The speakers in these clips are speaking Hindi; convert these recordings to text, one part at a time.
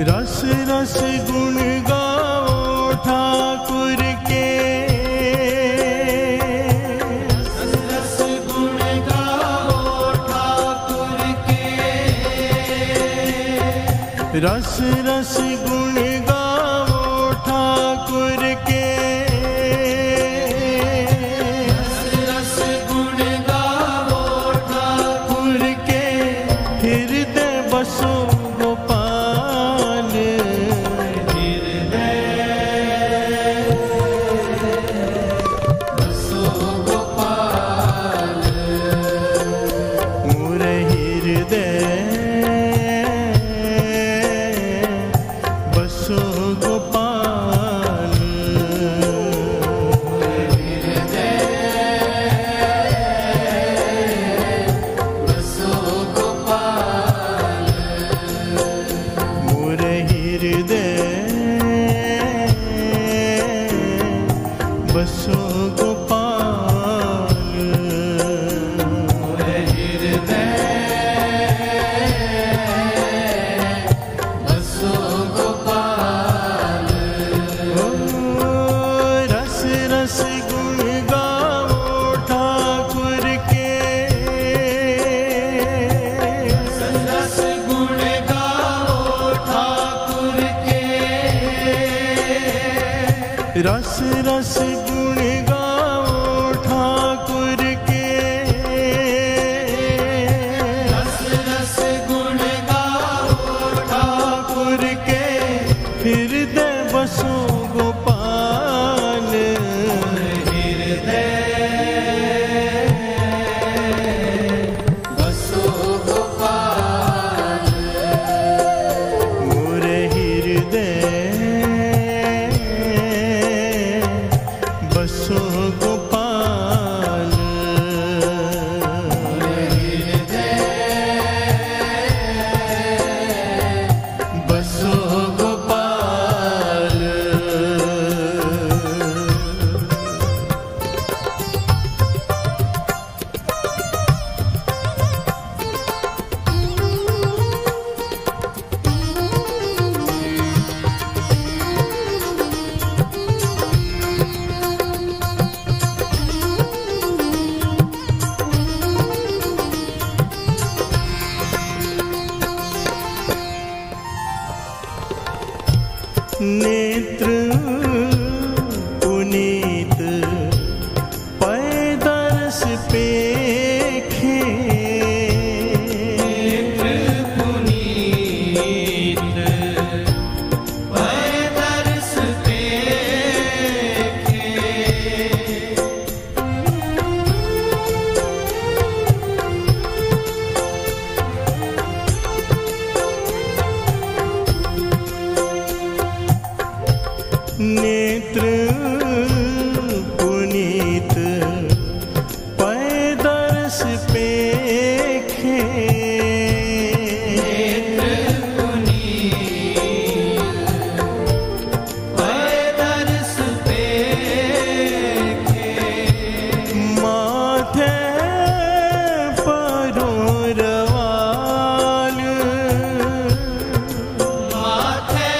रस रस गुण गाओ ठाकुर के, रस रस गुण गाओ ठाकुर के, रस रस गुण गाओ ठाकुर के, रस रस गुण गाओ ठाकुर के, हृदय बसो रस रस गुण गाओ ठाकुर के, रस रस गुण गाओ ठाकुर के, हृदय बसो गोपाल, हृदय बसो गोपाल, मोर हृदय बसो गोपाल, बसो गोपाल। नेत्र पुनीत पैदर्श पेखे, नेत्र पुनीत पैदर्श पेखे, नेत्र पुनीत पैदर्श पेखे, नेत्र पुनीत पैदर्श पेखे, माथे परोरवाल, माथे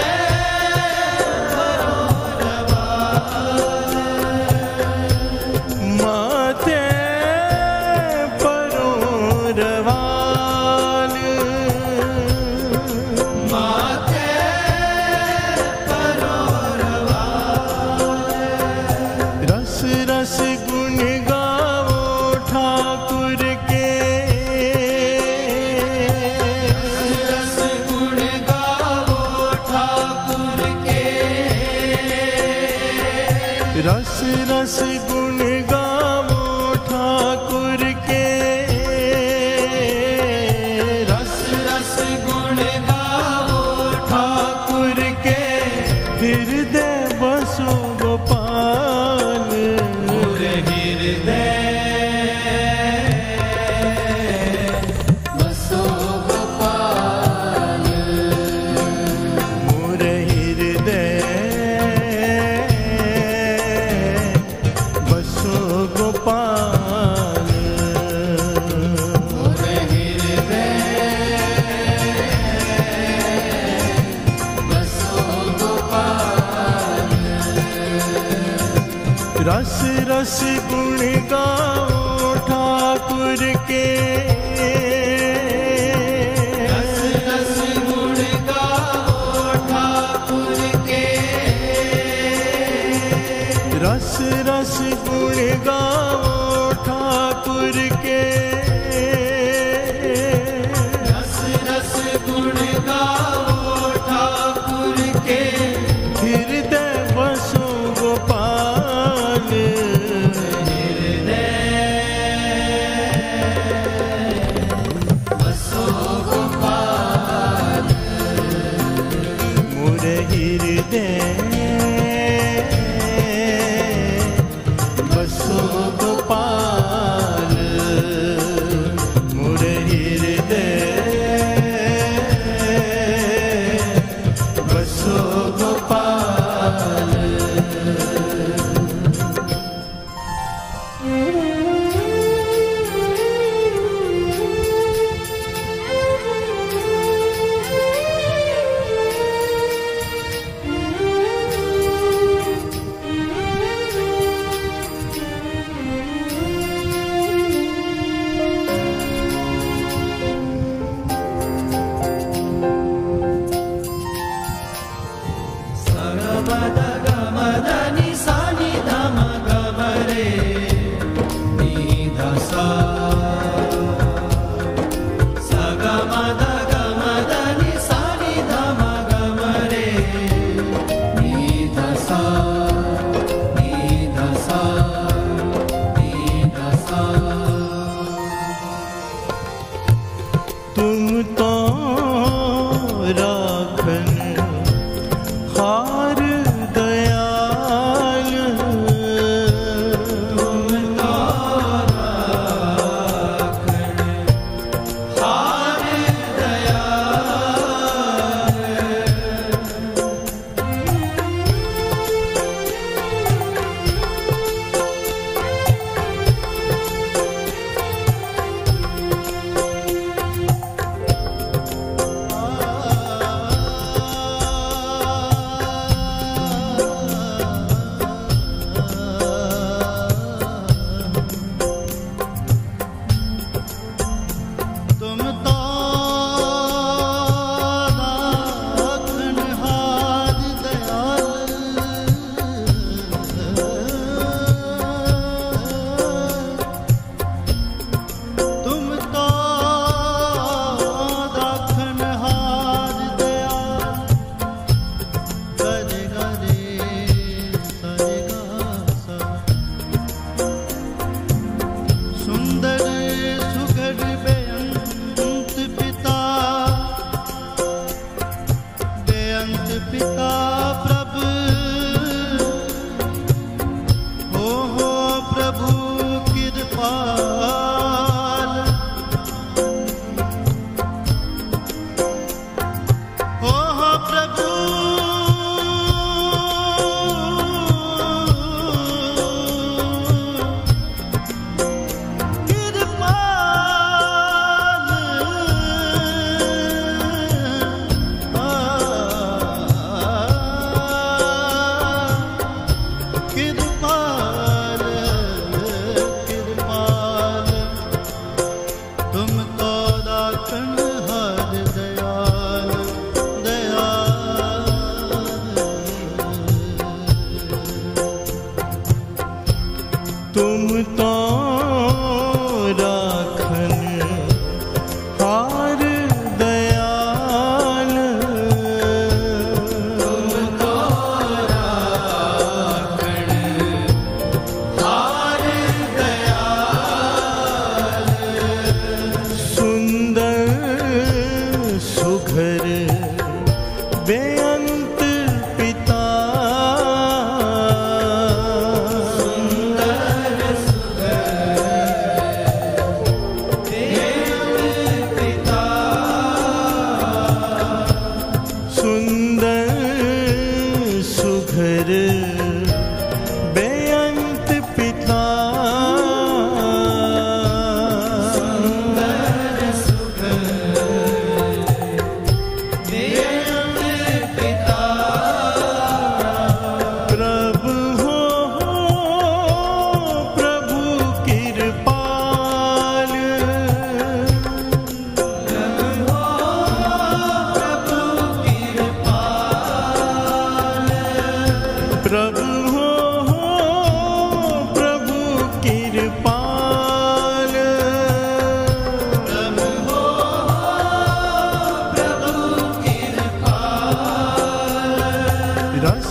माथे परोरवाल, माथे रस रस गुण गाओ ठाकुर के, रस गुण गाओ ठाकुर के, रस रस गुण गाओ ठाकुर के, रस रस गुण गाओ ठाकुर के, हृदय बसो गोपाल, मोर हृदय बसो गोपाल, मोर हृदय रस रस गुण गाओ ठाकुर के, रस रस गुण गाओ ठाकुर के, रस रस गुण गाओ ठाकुर के, रस रस गुण गाओ ठाकुर के, हृदय बसो गोपाल, बसो गोपाल, मोर हृदय बसो गोपाल, मोर हृदय बसो गोपाल। सगमद गमद निसा निधम गमरे निधसा, सगमद गमद निसा निधम गमरे निधसा, निधसा, निधसा। तुम तो राखन हार दयाल, तुम तो राखन हार दयाल, तुम तो राखनहार दयाल, तुम तो राखनहार दयाल, गरे गरे सरे गा सा, सुंदर सुघड़ बेअंत पिता, बेअंत पिता प्रभु, हो प्रभु कृपाल, हो प्रभु कृपाल, कृपाल, तुम तो राखनहार दयाल, दयाल। तुम तो राखन हार दयाल, तुम तो राखन हार दयाल, सुंदर सुघर बेअंत पिता, सुंदर सुघर बेअंत पिता, सुंदर सुघर बेअंत पिता, सुंदर सुघर बेअंत पिता, प्रभु हो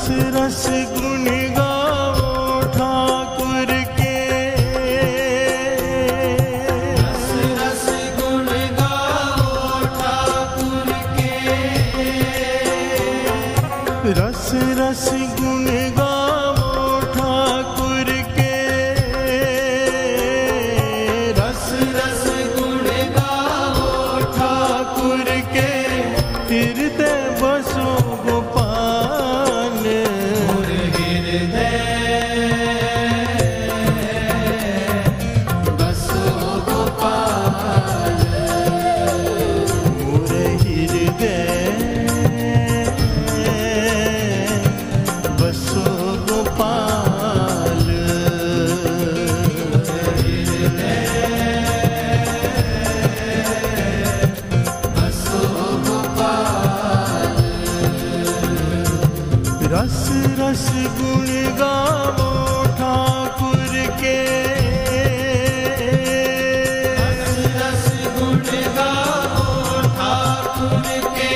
रस गुण गाओ ठाकुर के, रस रस गुण गाओ ठाकुर के, रस रस गुण गाओ ठाकुर के, रस रस गुण गाओ ठाकुर के, हृदय बसो गोपाल, मोर हृदय बसो गोपाल, मोर हृदय बसो गोपाल, बसो गोपाल, रस रस गुण गाओ ठाकुर के, रस रस गुण गाओ ठाकुर के,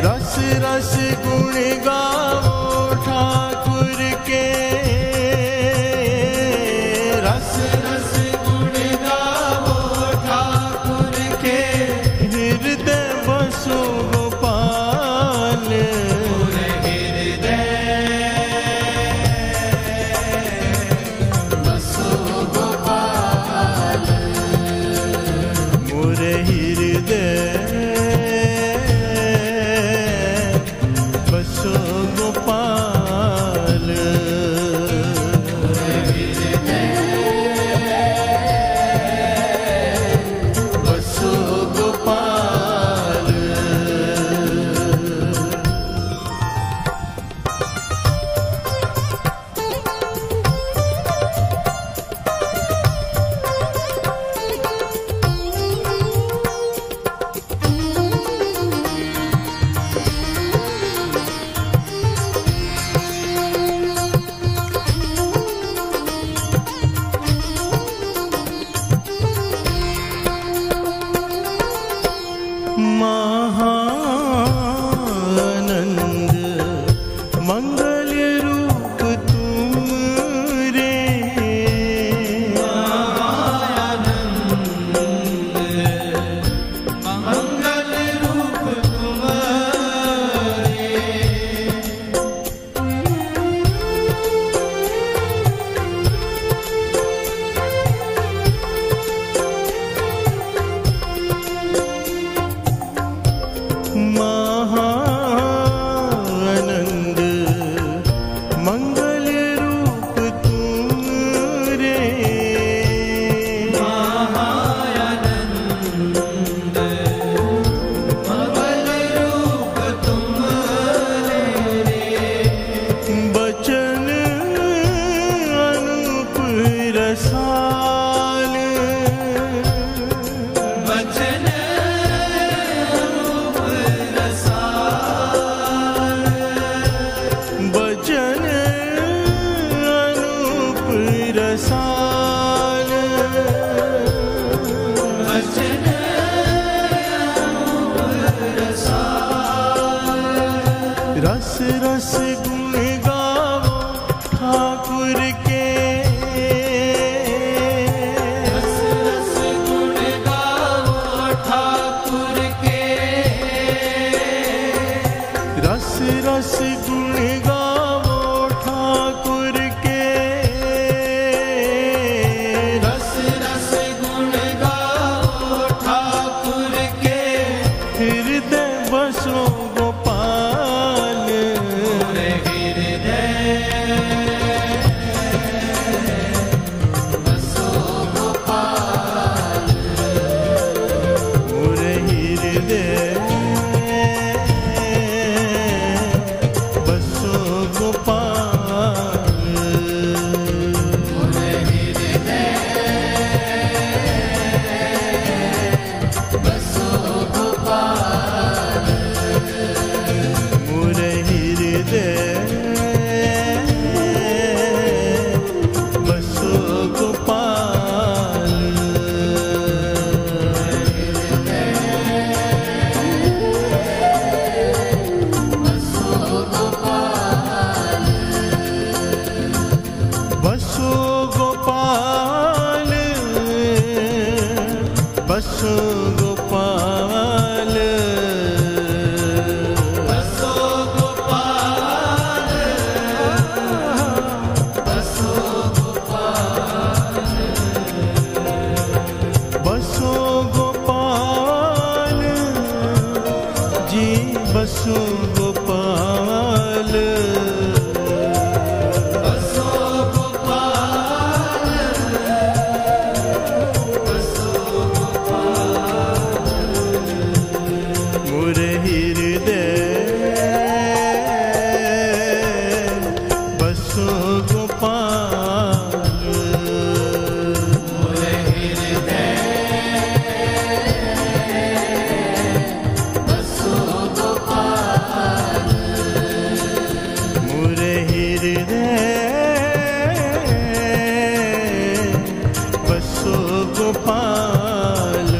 रस रस गुण गाओ ठाकुर के, रस रस गुण गाओ ठाकुर के, हृदय बसो गोपाल, मोर हृदय बसो गोपाल, मोर हृदय बसो गोपाल, बसो गोपाल, महानंद मंगल रूप तुम रे, मंगल रूप तुम्हारे, महानंद मंगल रूप तुम रे, महानंद मंगल रूप तुम्हारे, बचन अनूप रसाल, बचन रूप रसाल, बचन अनूप रसाल, बचन रूप रसाल, रस रस गुण गाओ ठाकुर के, रस रस गुण गाओ ठाकुर के, रस रस गुण गाओ ठाकुर के, रस रस गुण गाओ ठाकुर के, हृदय बसो गोपाल, मोर हृदय बसो गोपाल, मोर हृदय बसो गोपाल, मोर हृदय बसो गोपाल, बसो गोपाल बसो गोपाल बसो गोपाल मोरे हृदय बसो गोपाल मोरे हृदय बसो गोपाल मोरे हृदय बसो गोपाल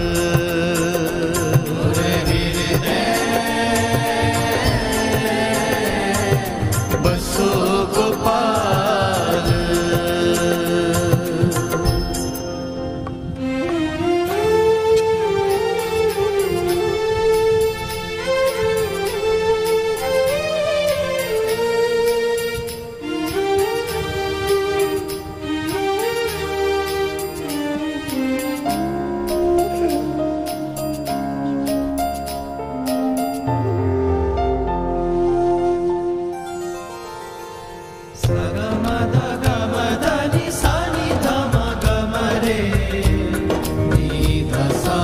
मोरे हृदय बसो गोपाल सगमदगमदनि सानि धमगमरे निधसा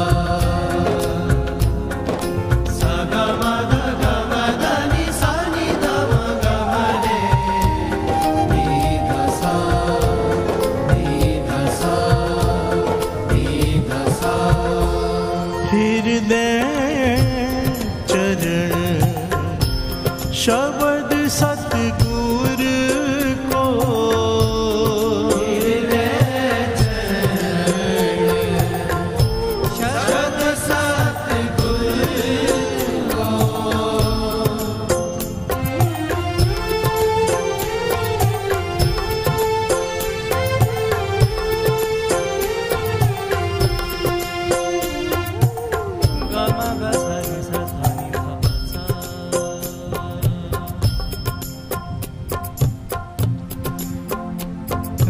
सगमदगमदनि सानि धमगमरे निधसा निधसा निधसा हृदय चरण शब्द सतगुर को शब्द सतगुरु को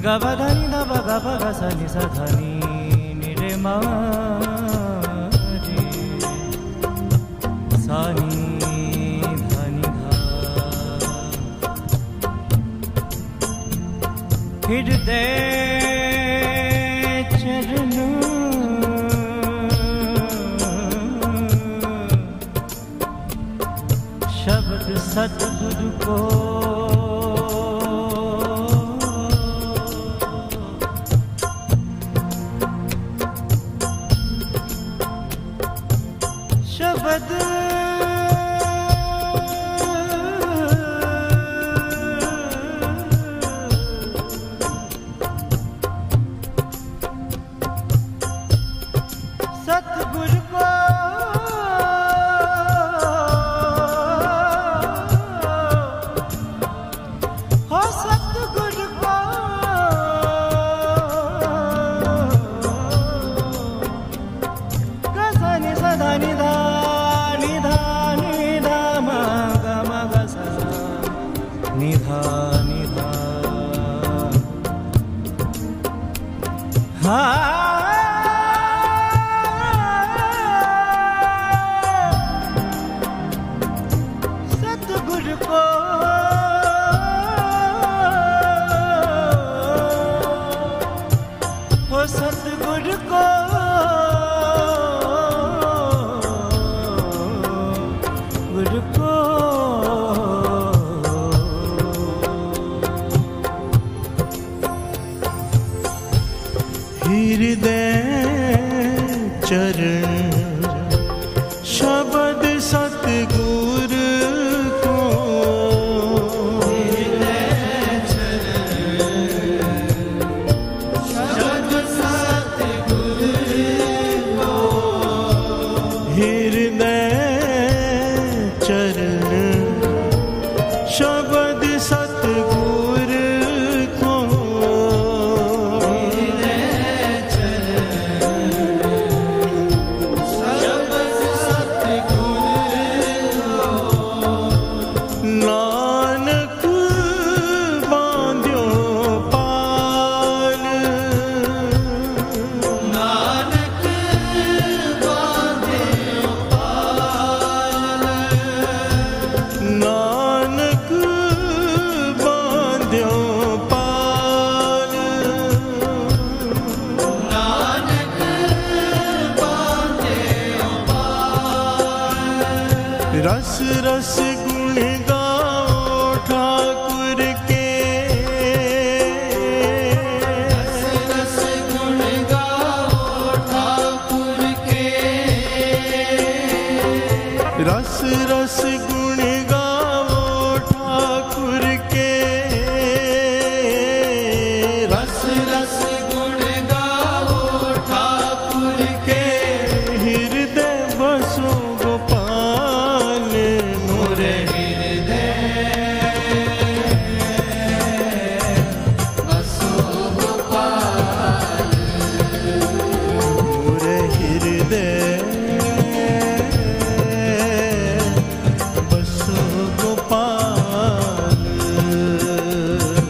गबधनि दब गब गसनि सधनि निरे मा रे सानि धनि धा हृदय चरण शब्द सतगुरु को शब्द सतगुरु को हो सतगुरु को गसनि सधनि धा निधा निधा म ग म ग स निधा निधा हा सतगुरु को हो सतगुरु को गुरु को हृदय चरण शब्द सतगुर को शब्द सतगुरु को हृदय चरण शब्द सतगुर को शब्द सतगुरु को रस गुण गाओ ठाकुर के। रस गुण गाओ ठाकुर के। रस रस गुण गाओ ठाकुर के। रस रस गुण गाओ ठाकुर के। हृदय बसो गोपाल मोरे बसो गोपाल। मोरे हृदय बसो गोपाल।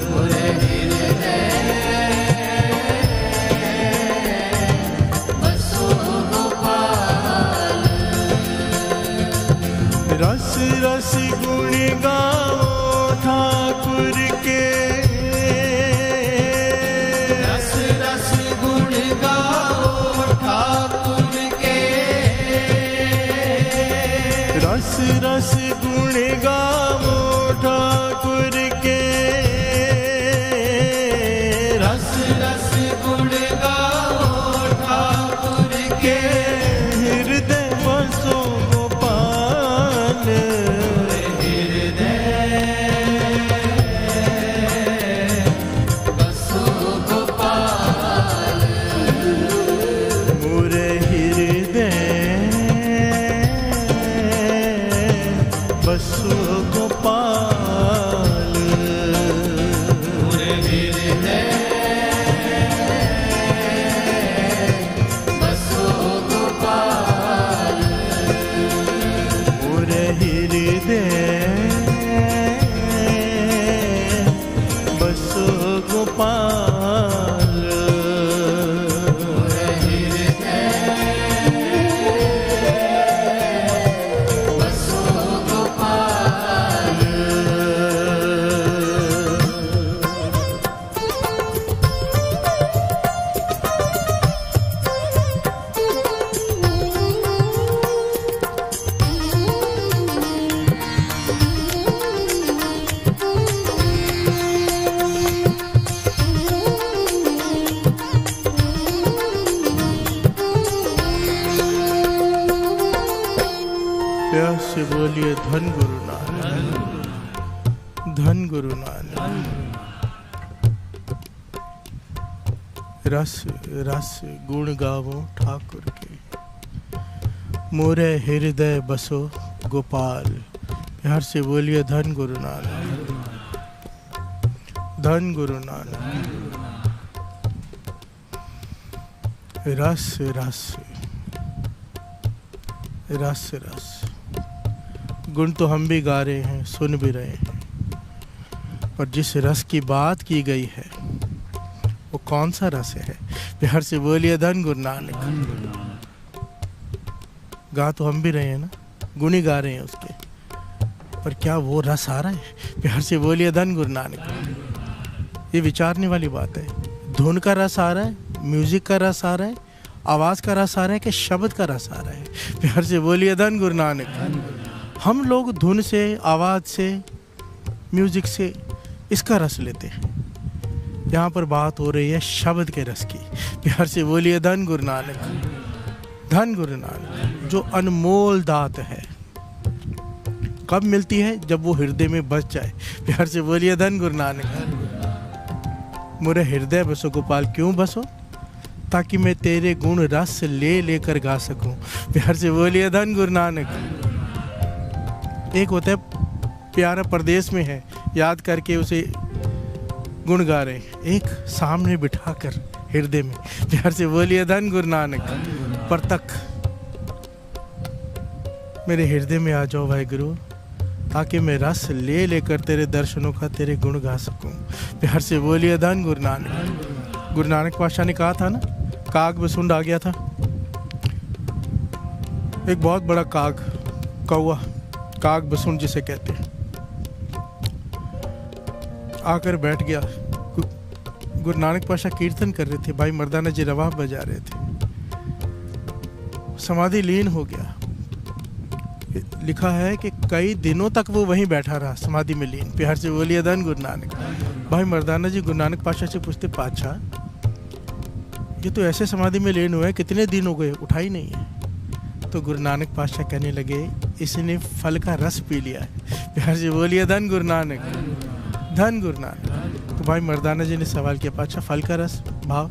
मोरे हृदय बसो गोपाल। रस रस गुण गाओ ठाकुर के। रस रस गुण गाओ ठाकुर के। रस रस गुण गाओ ठाकुर के। रस रस गुण गाओ ठाकुर के। हृदय बसो गोपाल। बसो गोपाल। मोरे हृदय बसो गोपाल। मोरे हृदय बसो गोपाल। मोरे हृदय बसो गोपाल। मोरे हृदय बसो गोपाल। प्यार से बोलिए धन गुरु नानक, धन गुरु नानक। रस रस गुण गावो ठाकुर के। मोरे हृदय बसो गोपाल। प्यार से बोलिए धन गुरु नानक, धन गुरु नानक। रस रस रस रस गुण तो हम भी गा रहे हैं, सुन भी रहे हैं, पर जिस रस की बात की गई है वो कौन सा रस है? प्यार से बोलिए धन गुरु नानक। गा तो हम भी रहे हैं ना, गुण ही गा रहे हैं उसके, पर क्या वो रस आ रहा है? प्यार से बोलिए धन गुरु नानक। ये विचारने वाली बात है। धुन का रस आ रहा है, म्यूजिक का रस आ रहा है, आवाज़ का रस आ रहा है कि शब्द का रस आ रहा है? प्यार से बोलिए धन गुरु नानक। हम लोग धुन से, आवाज़ से, म्यूजिक से इसका रस लेते हैं। यहाँ पर बात हो रही है शब्द के रस की। प्यार से बोलिए धन गुरु नानक, धन गुरु नानक। जो अनमोल दात है कब मिलती है? जब वो हृदय में बस जाए। प्यार से बोलिए धन गुरु नानक। मोरे हृदय बसो गोपाल। क्यों बसो? ताकि मैं तेरे गुण रस ले लेकर गा सकूं। प्यार से बोलिए धन गुरु नानक। एक होता है प्यारा परदेश में है, याद करके उसे गुण गा रहे हैं। एक सामने बिठाकर हृदय में। प्यार से बोलिए धन गुरु नानक। पर तक मेरे हृदय में आ जाओ वाहिगुरु, ताकि मैं रस ले लेकर तेरे दर्शनों का, तेरे गुण गा सकूं। प्यार से बोलिए धन गुरु नानक। गुरु नानक पातशाह ने कहा था ना, काग बसुंड आ गया था। एक बहुत बड़ा काग, कौवा, काग बसुंड जिसे कहते हैं, आकर बैठ गया। गुरु नानक पातशाह कीर्तन कर रहे थे, भाई मर्दाना जी रवाब बजा रहे थे। समाधि लीन हो गया। लिखा है कि कई दिनों तक वो वहीं बैठा रहा समाधि में लीन। प्यार से बोलिए धन गुरु नानक। भाई मर्दाना जी गुरु नानक पातशाह से पूछते, पातशाह ये तो ऐसे समाधि में लीन हुआ है, कितने दिन हो गए, उठा ही नहीं है। तो गुरु नानक पातशाह कहने लगे, इसने फल का रस पी लिया है। प्यार से बोलिए धन गुरु नानक, धन गुरु नानक। तो भाई मर्दाना जी ने सवाल किया, पातशाह फल का रस भाव?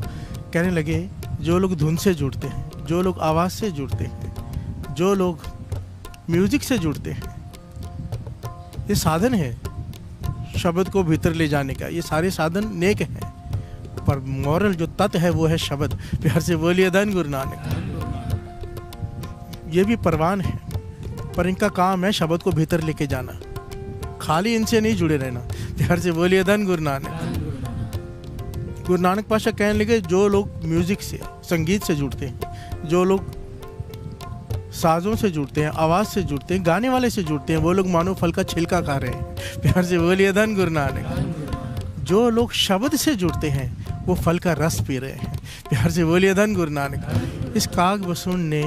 कहने लगे, जो लोग धुन से जुड़ते हैं, जो लोग आवाज़ से जुड़ते हैं, जो लोग म्यूजिक से जुड़ते हैं, ये साधन है शब्द को भीतर ले जाने का। ये सारे साधन नेक हैं, पर मॉरल जो तत्व है वो है शब्द। प्यार से बोलिए धन गुरु नानक। ये भी परवान है, पर इनका काम है शब्द को भीतर लेके जाना, खाली इनसे नहीं जुड़े रहना। प्यार से बोलिए धन गुरु नानक। गुरु नानक पातशाह कहने लगे, जो लोग म्यूजिक से, संगीत से जुड़ते हैं, जो लोग साजों से जुड़ते हैं, आवाज़ से जुड़ते हैं, गाने वाले से जुड़ते हैं, वो लोग मानो फल का छिलका खा रहे हैं। प्यार से बोलिए धन गुरु नानक। जो लोग शब्द से जुड़ते हैं वो फल का रस पी रहे हैं। प्यार से बोलिए धन गुरु नानक। इस काग बसुन ने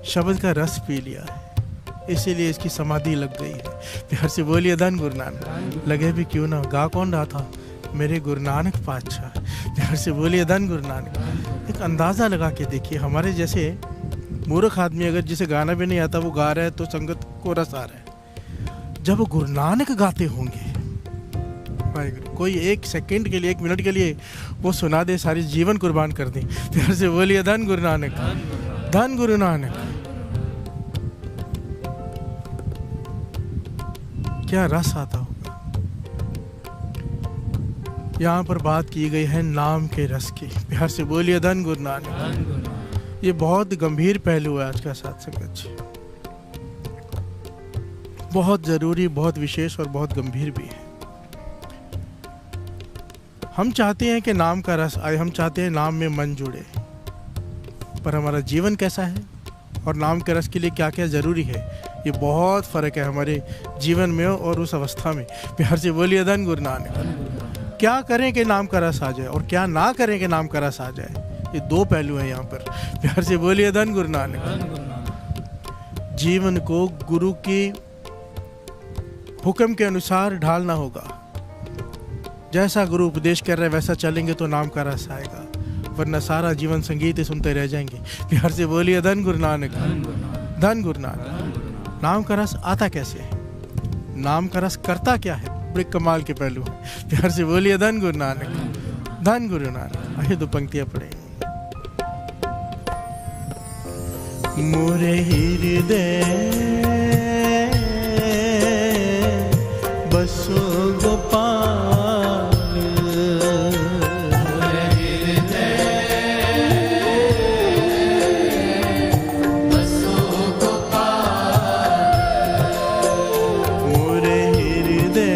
शब्द का रस पी लिया है, इसीलिए इसकी समाधि लग गई है। प्यार से बोलिए धन गुरु नानक। लगे भी क्यों ना, गा कौन रहा था? मेरे गुरु नानक पातशाह। प्यार से बोलिए धन गुरु नानक। एक अंदाज़ा लगा के देखिए, हमारे जैसे मूर्ख आदमी अगर जिसे गाना भी नहीं आता वो गा रहा है तो संगत को रस आ रहा है। जब गुरु नानक गाते होंगे, कोई एक सेकंड के लिए, एक मिनट के लिए वो सुना दे, सारी जीवन कुर्बान कर दें। प्यार से बोलिए धन गुरु नानक, धन गुरु नानक। क्या रस आता होगा। यहाँ पर बात की गई है नाम के रस की। प्यार से बोलिए धन गुरु नानक। ये बहुत गंभीर पहलू है आज का साथ संगत जी, बहुत जरूरी, बहुत विशेष और बहुत गंभीर भी है। हम चाहते हैं कि नाम का रस आए, हम चाहते हैं नाम में मन जुड़े, पर हमारा जीवन कैसा है और नाम के रस के लिए क्या क्या जरूरी है, ये बहुत फर्क है हमारे जीवन में और उस अवस्था में। प्यार से बोलिए धन गुरु नानक। क्या करें कि नाम का रस आ जाए और क्या ना करें कि नाम का रस आ जाए, ये दो पहलू हैं यहाँ पर। प्यार से बोलिए धन गुरु नानक। जीवन को गुरु की हुक्म के अनुसार ढालना होगा। जैसा गुरु उपदेश कर रहे हैं वैसा चलेंगे तो नाम का रस आएगा, वरना सारा जीवन संगीत ही सुनते रह जाएंगे। प्यार से बोलिए धन गुरु नानक, धन गुरु नानक। नाम का रस आता कैसे है, नाम का रस करता क्या है, बड़े कमाल के पहलू हैं। प्यार से बोलिए धन गुरु नानक, धन गुरु नानक। आइए दो पंक्तियां पढ़ेंगे। मोरे हृदय बसो गोपाल, मोरे हृदय बसो गोपाल, मोरे हृदय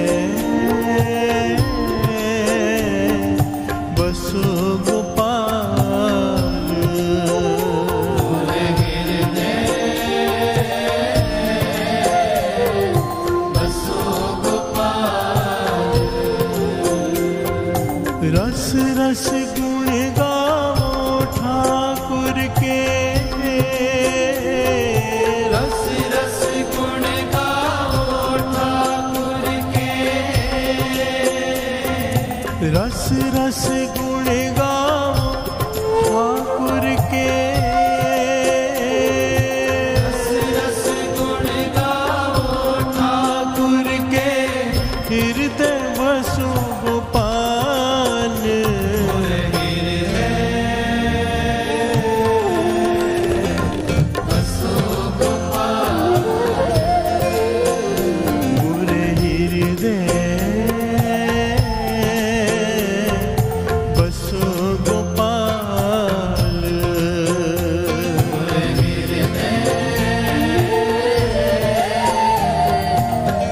बसो गोपाल, मोरे हृदय बसो गोपाल। रस रस गुण गाओ ठाकुर के, रस रस गुण गाओ ठाकुर के, रस रस गुण गाओ ठाकुर के, रस रस गुण गाओ ठाकुर के हृदय बसो गोपाल, मोरे हृदय बसो गोपाल, मोरे हृदय बसो गोपाल, मोरे हृदय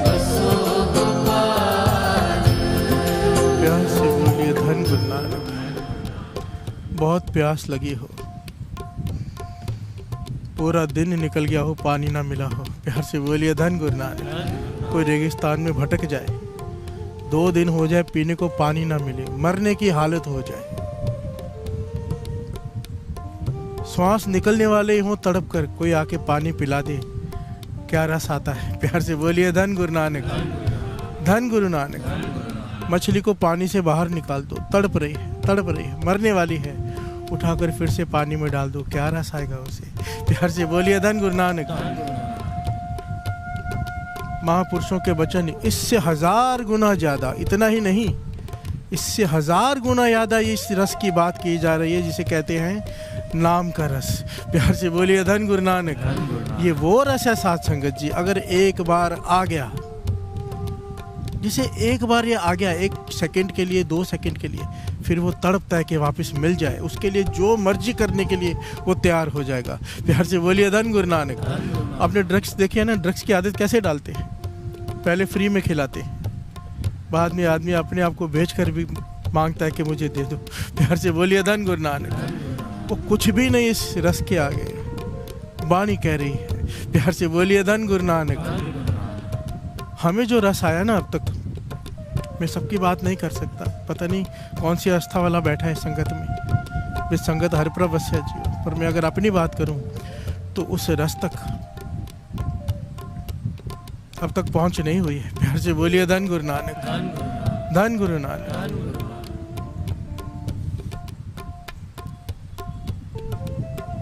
बसो गोपाल। प्यास से बोलिए धन गुरु नानक। बहुत प्यास लगी हो, पूरा दिन निकल गया हो, पानी ना मिला हो, प्यार से बोलिए धन गुरु नानक। कोई रेगिस्तान में भटक जाए, 2 दिन हो जाए पीने को पानी ना मिले, मरने की हालत हो जाए, श्वास निकलने वाले हो तड़प कर कोई आके पानी पिला दे, क्या रस आता है। प्यार से बोलिए धन गुरु नानक, धन गुरु नानक। मछली को पानी से बाहर निकाल दो, तड़प रही है, मरने वाली है, उठाकर फिर से पानी में डाल दो, क्या रस आएगा उसे। प्यार से बोलिए धन गुरु नानक। महापुरुषों के वचन इससे 1000 गुना ज़्यादा, इतना ही नहीं, इससे 1000 गुना ज़्यादा इस रस की बात की जा रही है जिसे कहते हैं नाम का रस। प्यार से बोलिए धन गुरु नानक। ये वो रस है साथ संगत जी, अगर एक बार आ गया, जिसे एक बार ये आ गया, 1 सेकंड के लिए, 2 सेकंड के लिए, फिर वो तड़पता है कि वापस मिल जाए, उसके लिए जो मर्जी करने के लिए वो तैयार हो जाएगा। प्यार से बोलिए धन गुरु नानक। आपने ड्रग्स देखी है ना, ड्रग्स की आदत कैसे डालते हैं, पहले फ्री में खिलाते हैं, बाद में आदमी अपने आप को बेच कर भी मांगता है कि मुझे दे दो। प्यार से बोलिए धन गुरु नानक। वो कुछ भी नहीं इस रस के आगे, वाणी कह रही है। प्यार से बोलिए धन गुरु नानक। हमें जो रस आया ना अब तक, मैं सबकी बात नहीं कर सकता, पता नहीं कौन सी आस्था वाला बैठा है संगत में, वे संगत हर प्रवश्य जीव, पर मैं अगर अपनी बात करूं तो उस रस तक अब तक पहुंच नहीं हुई है। प्यार से बोलिए धन गुरु नानक, धन गुरु नानक।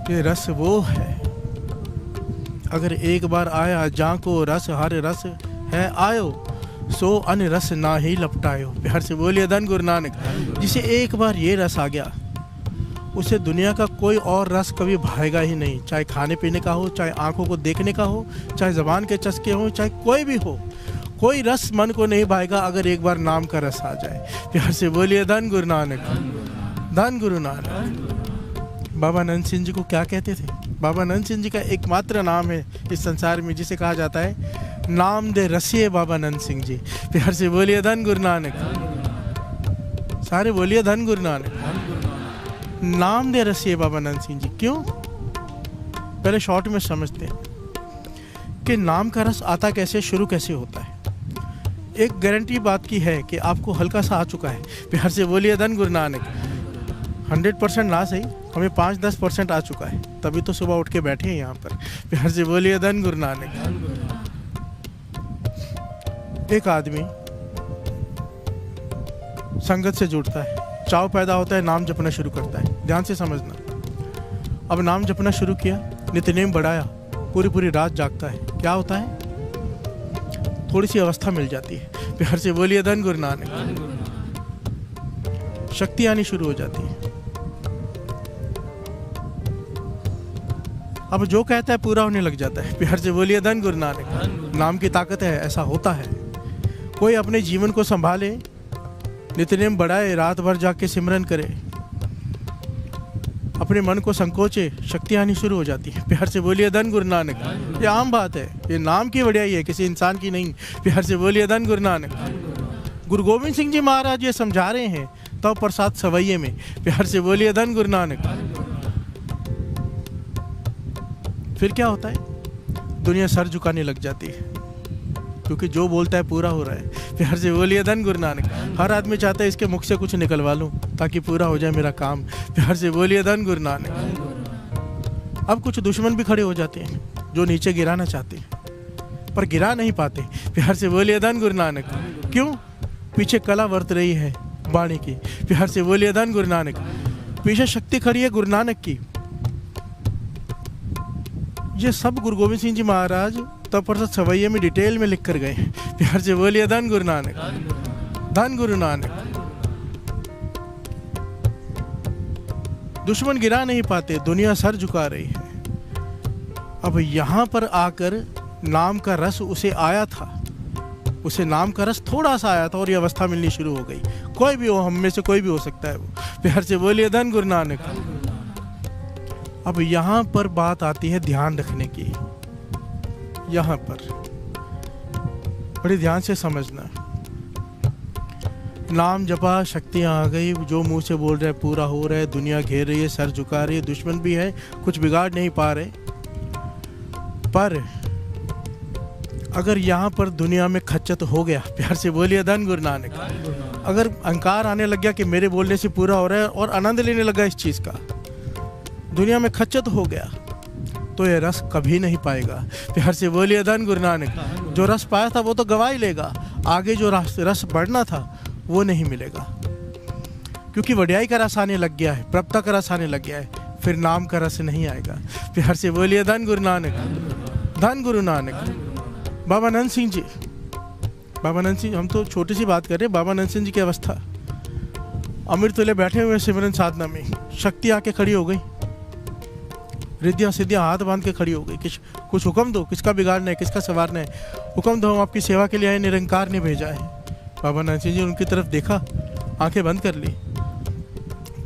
ये रस वो है, अगर एक बार आया जाको रस, हर रस है आयो, सो अन रस ना ही लपटायो। प्यार से बोलिए धन गुरु नानक। जिसे एक बार ये रस आ गया, उसे दुनिया का कोई और रस कभी भाएगा ही नहीं, चाहे खाने पीने का हो, चाहे आंखों को देखने का हो, चाहे जबान के चस्के हो, चाहे कोई भी हो, कोई रस मन को नहीं भाएगा अगर एक बार नाम का रस आ जाए। प्यार से बोलिए धन गुरु नानक, धन गुरु नानक। बाबा नंद सिंह जी को क्या कहते थे? बाबा नंद सिंह जी का एकमात्र नाम है इस संसार में जिसे कहा जाता है नाम दे रसिए बाबा नंद सिंह जी। प्यार से बोलिए धन गुरु नानक, सारे बोलिए धन गुरु नानक। नाम दे रसिए बाबा नंद सिंह जी। क्यों? पहले शॉर्ट में समझते हैं कि नाम का रस आता कैसे, शुरू कैसे होता है। एक गारंटी बात की है कि आपको हल्का सा आ चुका है। प्यार से बोलिए धन गुरु नानक। 100% ना सही, हमें 5-10% आ चुका है, तभी तो सुबह उठ के बैठे हैं यहाँ पर। प्यार से बोलिए धन गुरु नानक। एक आदमी संगत से जुड़ता है, चाव पैदा होता है, नाम जपना शुरू करता है। ध्यान से समझना। अब नाम जपना शुरू किया, नित्यनेम बढ़ाया, पूरी रात जागता है, क्या होता है? थोड़ी सी अवस्था मिल जाती है। प्यार से बोलिए धन गुरु नानक। शक्ति आनी शुरू हो जाती है। अब जो कहता है पूरा होने लग जाता है। प्यार से बोलिए धन गुरु नानक। नाम की ताकत है, ऐसा होता है। कोई अपने जीवन को संभाले, नित्यनेम बढ़ाए, रात भर जाके सिमरन करे, अपने मन को संकोचे, शक्ति आनी शुरू हो जाती है। प्यार से बोलिए धन गुरु नानक। ये आम बात है, ये नाम की बढ़ियाई है, किसी इंसान की नहीं। प्यार से बोलिए धन गुरु नानक। गुरु गोविंद सिंह जी महाराज ये समझा रहे हैं तब प्रसाद सवैये में। प्यार से बोलिए धन गुरु नानक। फिर क्या होता है? दुनिया सर झुकाने लग जाती है, क्योंकि जो बोलता है पूरा हो रहा है। प्यार से बोलिए धन गुरु नानक। हर आदमी चाहता है इसके मुख से कुछ निकलवा लूं ताकि पूरा हो जाए मेरा काम। प्यार से बोलिए धन गुरु नानक। अब कुछ दुश्मन भी खड़े हो जाते हैं जो नीचे गिराना चाहते हैं पर गिरा नहीं पाते। प्यार से बोलिए धन गुरु नानक। क्यों? पीछे कला वर्त रही है वाणी की। प्यार से बोलिए धन गुरु नानक। पीछे शक्ति खड़ी है गुरु नानक की। ये सब गुरु गोविंद सिंह जी महाराज तब प्रसाद सवैये में डिटेल में लिख कर गए। प्यार से बोलिए धन गुरु नानक, धन गुरु नानक। दुश्मन गिरा नहीं पाते, दुनिया सर झुका रही है। अब यहाँ पर आकर नाम का रस उसे आया था, उसे नाम का रस थोड़ा सा आया था और ये अवस्था मिलनी शुरू हो गई। कोई भी हो, हम में से कोई भी हो सकता है वो। प्यार से बोलिए धन गुरु नानक। अब यहाँ पर बात आती है ध्यान रखने की। यहाँ पर बड़े ध्यान से समझना। नाम जपा, शक्तियाँ आ गई, जो मुंह से बोल रहे हैं पूरा हो रहा है, दुनिया घेर रही है, सर झुका रही है, दुश्मन भी है, कुछ बिगाड़ नहीं पा रहे। पर अगर यहाँ पर दुनिया में खच्चत हो गया, प्यार से बोलिए धन गुरु नानक। अगर अहंकार आने लग गया कि मेरे बोलने से पूरा हो रहा है और आनंद लेने लगा इस चीज़ का, दुनिया में खच्चत हो गया, तो ये रस कभी नहीं पाएगा। प्यार से बोलिए धन गुरु नानक। जो रस पाया था वो तो गवा ही लेगा, आगे जो रस बढ़ना था वो नहीं मिलेगा, क्योंकि वड्याई का रस आने लग गया है, प्रभुता का रस आने लग गया है, फिर नाम का रस नहीं आएगा। प्यार से बोलिए धन गुरु नानक, धन गुरु नानक। बाबा नंद सिंह जी, बाबा नंद सिंह, हम तो छोटी सी बात कर रहे हैं, बाबा नंद सिंह जी की अवस्था, अमृत तुल्य बैठे हुए सिमरन साधना में, शक्ति आके खड़ी हो गई, रिद्धियाँ सिद्धियाँ हाथ बांध के खड़ी हो गई, कुछ हुक्म दो, किसका बिगाड़ना है, किसका संवारना है, हुक्म दो, हम आपकी सेवा के लिए आए, निरंकार ने भेजा है। बाबा नंद सिंह जी उनकी तरफ देखा, आंखें बंद कर ली,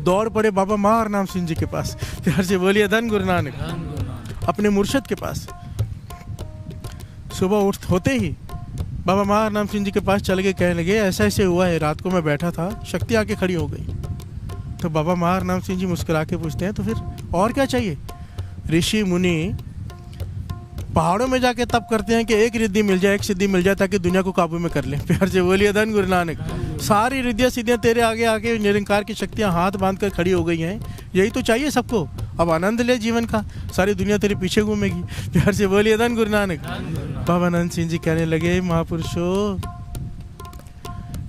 दौड़ पड़े बाबा महार नाम सिंह जी के पास। प्यार से बोलिए धन गुरु नानक, अपने मुर्शद के पास। सुबह होते ही बाबा महार नाम सिंह जी के पास चल के कहने लगे, ऐसा ऐसे हुआ है, रात को मैं बैठा था, शक्ति आके खड़ी हो गई। तो बाबा महार नाम सिंह जी मुस्कुरा के पूछते हैं, तो फिर और क्या चाहिए? ऋषि मुनि पहाड़ों में जाके तप करते हैं कि एक रिद्धि मिल जाए, एक सिद्धि मिल जाए, ताकि दुनिया को काबू में कर ले। प्यार से बोलिए धन गुरु नानक। सारी रिद्धियाँ सिद्धियाँ तेरे आगे आके निरंकार की शक्तियाँ हाथ बांध कर खड़ी हो गई हैं, यही तो चाहिए सबको। अब आनंद ले जीवन का, सारी दुनिया तेरे पीछे घूमेगी। प्यार से बोलिए धन गुरु नानक। बाबा नंद सिंह जी कहने लगे, महापुरुषों,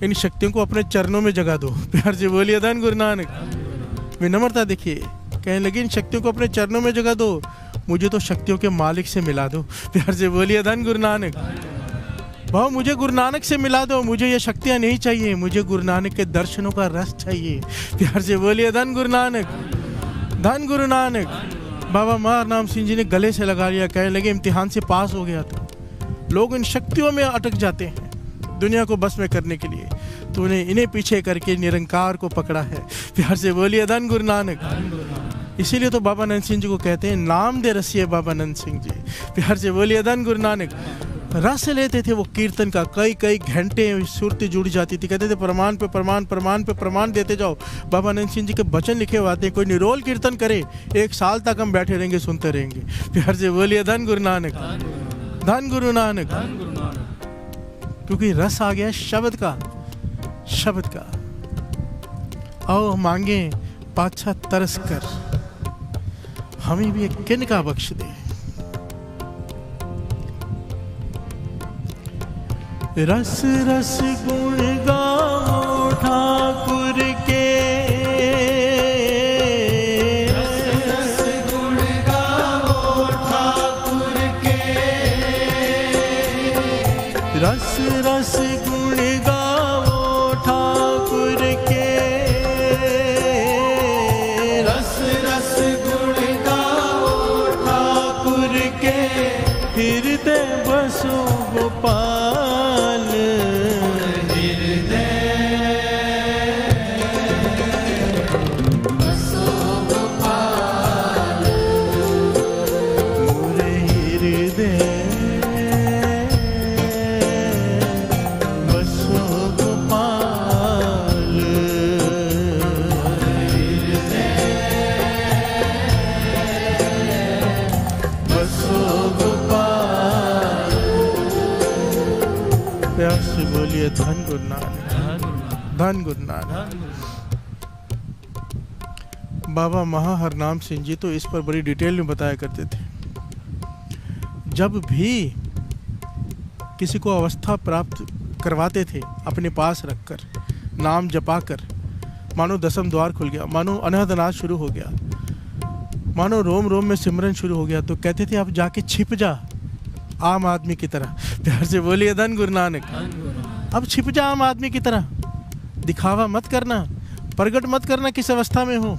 इन शक्तियों को अपने चरणों में जगा दो। प्यार से बोलिए धन गुरु नानक। विनम्रता देखिए, कहने लगे, इन शक्तियों को अपने चरणों में जगा दो, मुझे तो शक्तियों के मालिक से मिला दो। प्यार से बोलिए धन गुरु नानक। भाव मुझे गुरु नानक से मिला दो, मुझे ये शक्तियाँ नहीं चाहिए, मुझे गुरु नानक के दर्शनों का रस चाहिए। प्यार से बोलिए धन गुरु नानक, धन गुरु नानक। बाबा महार नाम सिंह जी ने गले से लगा लिया, कहने लगे, इम्तिहान से पास हो गया था, लोग इन शक्तियों में अटक जाते हैं दुनिया को बस में करने के लिए, तूने इन्हें पीछे करके निरंकार को पकड़ा है। प्यार से बोलिए धन गुरु नानक। इसीलिए तो बाबा नंद सिंह जी को कहते हैं नाम दे रसिए बाबा नंद सिंह जी। प्यार से बोलिए धन गुरु नानक। रस लेते थे वो कीर्तन का, कई कई घंटे सुरती जुड़ जाती थी, कहते थे प्रमाण पे प्रमाण, प्रमाण पे प्रमाण देते जाओ। बाबा नंद सिंह जी के वचन लिखे हुए आते हैं, कोई निरोल कीर्तन करे 1 साल तक हम बैठे रहेंगे, सुनते रहेंगे। प्यार से बोलिए धन गुरु नानक, धन गुरु नानक। क्योंकि रस आ गया शब्द का, शब्द का। आओ मांगे पाछा तरस कर, हमें भी एक किनका बख्श दे। रस रस गुण गाओ ठाकुर के, रस रस गुण गाओ ठाकुर के, रस रस गुण गाओ ठाकुर के, रस रस गुण गाओ ठाकुर के, हृदय बसो गोपाल, बोलिए धन गुरु नानक, धन गुरु नानक। बाबा महाहर नाम सिंह जी तो इस पर बड़ी डिटेल में बताया करते थे। जब भी किसी को अवस्था प्राप्त करवाते थे अपने पास रखकर, नाम जपा कर, मानो 10वें द्वार खुल गया, मानो अनहदनाद शुरू हो गया, मानो रोम रोम में सिमरन शुरू हो गया, तो कहते थे अब जाके छिप जा आम आदमी की तरह। प्यार से बोलिए धन गुरु नानक। अब छिप जा आम आदमी की तरह, दिखावा मत करना, प्रगट मत करना किस अवस्था में हो।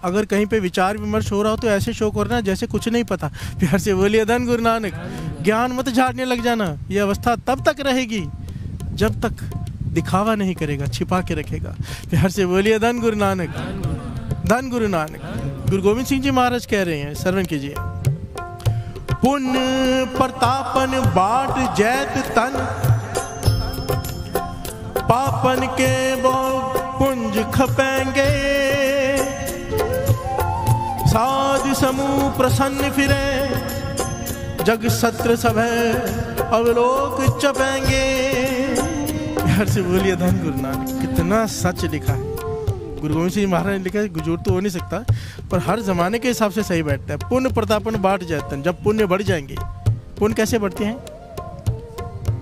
अगर कहीं पे विचार विमर्श हो रहा हो तो ऐसे शो करना जैसे कुछ नहीं पता। प्यार से बोलिए धन गुरु नानक। ज्ञान मत झाड़ने लग जाना, ये अवस्था तब तक रहेगी जब तक दिखावा नहीं करेगा, छिपा के रखेगा। प्यार से बोलिए धन गुरु नानक, धन गुरु नानक। गुरु गोविंद सिंह जी महाराज कह रहे हैं, श्रवण कीजिए। पुण्य प्रतापन बाट जैत तन, पापन के वो पुंज खपेंगे, साध समूह प्रसन्न फिरे, जग सत्र सब है अवलोक चपेंगे। प्यार से बोलिए धन गुरु नानक। कितना सच लिखा है, गुरु गोविंद सिंह महाराज ने लिखा है, झूठ तो हो नहीं सकता, पर हर जमाने के हिसाब से सही बैठता है। पुण्य प्रतापन बाट जातन, जब पुण्य बढ़ जाएंगे। पुण्य कैसे बढ़ते हैं?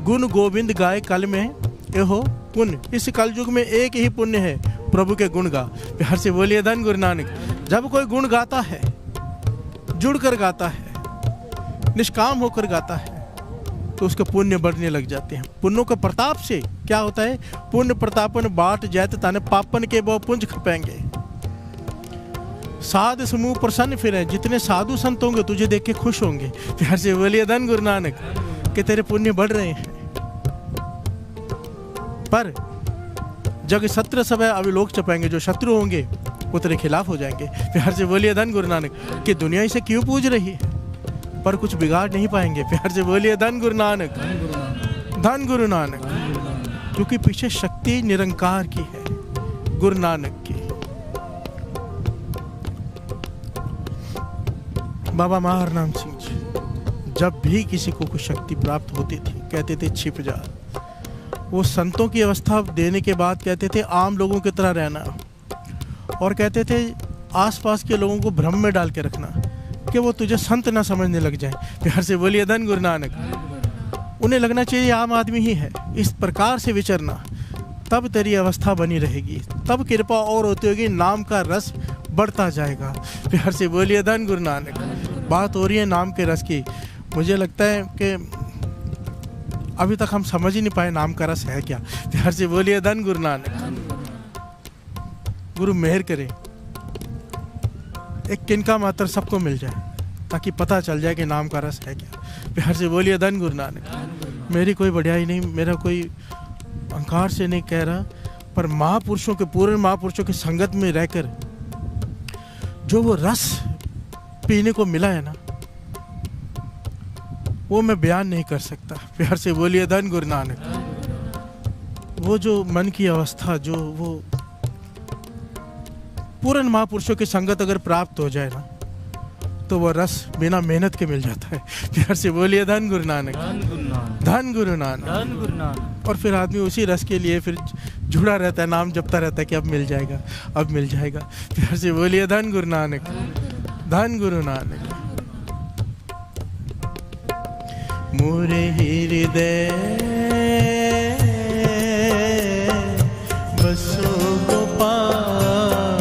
गुण गोविंद गाय कल में एहो पुण्य। इस कलयुग में एक ही पुण्य है, प्रभु के गुण गा। प्यार से बोलिए धन गुरु नानक। जब कोई गुण गाता है, जुड़ कर गाता है, निष्काम होकर गाता है, तो उसके पुण्य बढ़ने लग जाते हैं। पुण्यों के प्रताप से क्या होता है? पुण्य प्रतापन बाट जात ताने पापन के बहु पुंज खपेंगे। साध समूह प्रसन्न फिरे, जितने साधु संत होंगे तुझे देख के खुश होंगे। प्यार से बोलिए धन गुरु नानक कि तेरे पुण्य बढ़ रहे हैं। पर जग शत्रु सब है, अभी लोग चपाएंगे, जो शत्रु होंगे वो तेरे खिलाफ हो जाएंगे। प्यार से बोलिए धन गुरु नानक कि दुनिया इसे क्यों पूज रही है, पर कुछ बिगाड़ नहीं पाएंगे। प्यार से बोलिए धन गुरु नानक, धन गुरु नानक। क्योंकि पीछे शक्ति निरंकार की है, गुरु नानक की। बाबा महाराम सिंह जी जब भी किसी को कुछ शक्ति प्राप्त होती थी कहते थे छिप जा। वो संतों की अवस्था देने के बाद कहते थे आम लोगों की तरह रहना, और कहते थे आसपास के लोगों को भ्रम में डाल के रखना कि वो तुझे संत ना समझने लग जाए। प्यार से बोलिए धन गुरु नानक। उन्हें लगना चाहिए आम आदमी ही है। इस प्रकार से विचरना, तब तेरी अवस्था बनी रहेगी, तब कृपा और होती होगी, नाम का रस बढ़ता जाएगा। प्यार से बोलिए धन गुरु नानक। बात हो रही है नाम के रस की। मुझे लगता है कि अभी तक हम समझ ही नहीं पाए नाम का रस है क्या। प्यार से बोलिए धन गुरु नानक। गुरु मेहर करे एक किनका मात्र सबको मिल जाए, ताकि पता चल जाए कि नाम का रस है क्या। प्यार से बोलिए धन गुरु नानक। मेरी कोई बढ़ियाई नहीं, मेरा कोई अहंकार से नहीं कह रहा, पर महापुरुषों के, पूर्ण महापुरुषों की संगत में रहकर जो वो रस पीने को मिला है ना, वो मैं बयान नहीं कर सकता। प्यार से बोलिए धन गुरु नानक। वो जो मन की अवस्था, जो वो पूर्ण महापुरुषों की संगत अगर प्राप्त हो जाए ना, तो वो रस बिना मेहनत के मिल जाता है। प्यार से बोलिए धन गुरु नानक, धन गुरु नानक। और फिर आदमी उसी रस के लिए फिर जुड़ा रहता है, नाम जपता रहता है कि अब मिल जाएगा, अब मिल जाएगा। प्यार से बोलिए धन गुरु नानक, धन गुरु नानक। मोरे हृदय बसो गोपाल,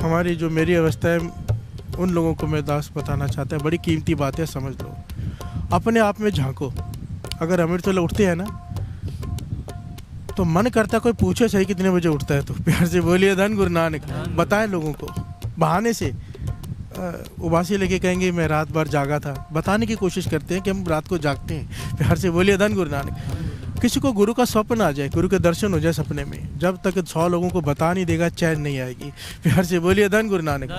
हमारी जो मेरी अवस्था है उन लोगों को मैं दास बताना चाहता है, बड़ी कीमती बात है, समझ लो। अपने आप में झांको। अगर अमृत वेले उठते हैं ना, तो मन करता कोई पूछे सही कितने बजे उठता है। तो प्यार से बोलिए धन गुरु नानक। बताएं लोगों को, बहाने से उबासी लेके कहेंगे मैं रात भर जागा था, बताने की कोशिश करते हैं कि हम रात को जागते हैं। प्यार से बोलिए धन गुरु नानक। किसी को गुरु का स्वप्न आ जाए, गुरु के दर्शन हो जाए सपने में, जब तक 100 लोगों को बता नहीं देगा चैन नहीं आएगी। प्यार से बोलिए धन गुरु नानक।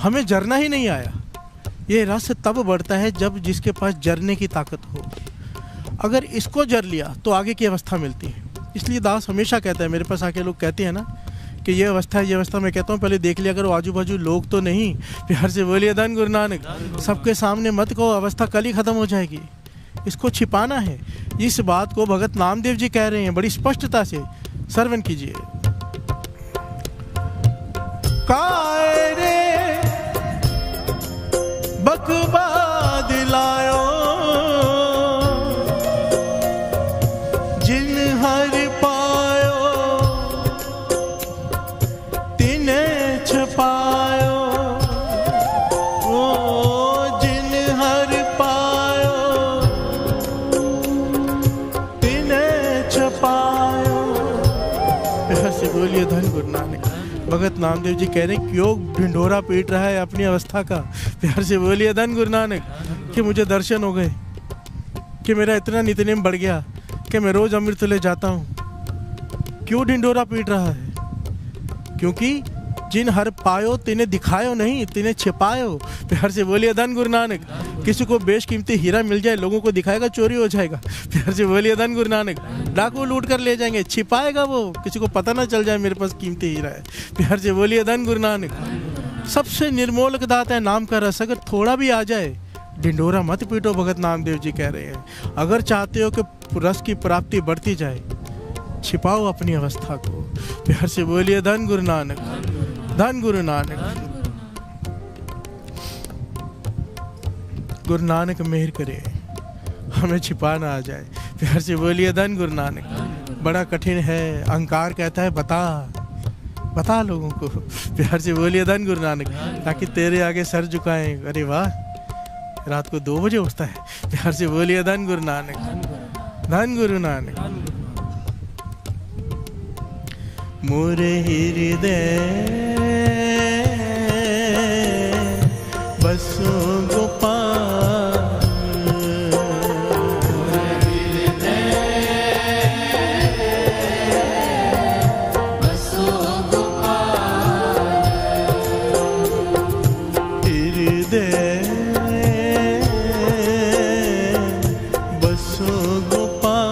हमें जरना ही नहीं आया। ये रस तब बढ़ता है जब जिसके पास जरने की ताकत हो। अगर इसको जर लिया तो आगे की अवस्था मिलती है। इसलिए दास हमेशा कहता है, मेरे पास आके लोग कहते हैं ना कि ये अवस्था है, ये अवस्था, मैं कहता हूँ पहले देख लिया करो आजू बाजू लोग तो नहीं। प्यार से बोलिए धन गुरु नानक। सबके सामने मत कहो, अवस्था कल ही खत्म हो जाएगी। इसको छिपाना है। इस बात को भगत नामदेव जी कह रहे हैं बड़ी स्पष्टता से, श्रवण कीजिए। काय रे बकबा दिलायो, जिन हर पायो तिने छपायो। बोलिए धन गुरु नानक। भगत नामदेव जी कह रहे हैं क्यों ढिंढोरा पीट रहा है अपनी अवस्था का। प्यार से बोलिए धन गुरु नानक। कि मुझे दर्शन हो गए, कि मेरा इतना नित्यनेम बढ़ गया कि मैं रोज अमृत ले जाता हूँ। क्यों ढिंढोरा पीट रहा है? क्योंकि जिन हर पायो तिन्हें दिखायो नहीं, तिन्हें छिपायो। प्यार से बोलिए धन गुरु नानक। किसी को बेशकीमती हीरा मिल जाए, लोगों को दिखाएगा, चोरी हो जाएगा। प्यार से बोलिए धन गुरु नानक। डाकू लूट कर ले जाएंगे, छिपाएगा वो, किसी को पता ना चल जाए मेरे पास कीमती हीरा है। प्यार से बोलिए धन गुरु नानक। सबसे निर्मोलक दाता है नाम का रस, अगर थोड़ा भी आ जाए ढिंडोरा मत पीटो, भगत नामदेव जी कह रहे हैं। अगर चाहते हो कि रस की प्राप्ति बढ़ती जाए, छिपाओ अपनी अवस्था को। प्यार से बोलिए धन गुरु नानक, धन गुरु नानक। गुरु नानक मेहर करे, हमें छिपाना आ जाए। प्यार से बोलिए धन गुरु नानक। बड़ा कठिन है, अहंकार कहता है बता लोगों को। प्यार से बोलिए धन गुरु नानक, ताकि तेरे आगे सर झुकाएं। अरे वाह, रात को 2 बजे उठता है। प्यार से बोलिए धन गुरु नानक, धन गुरु नानक। मोरे हृदय बसो गोपाल, बसो गोपाल, हृदय बसो गोपाल,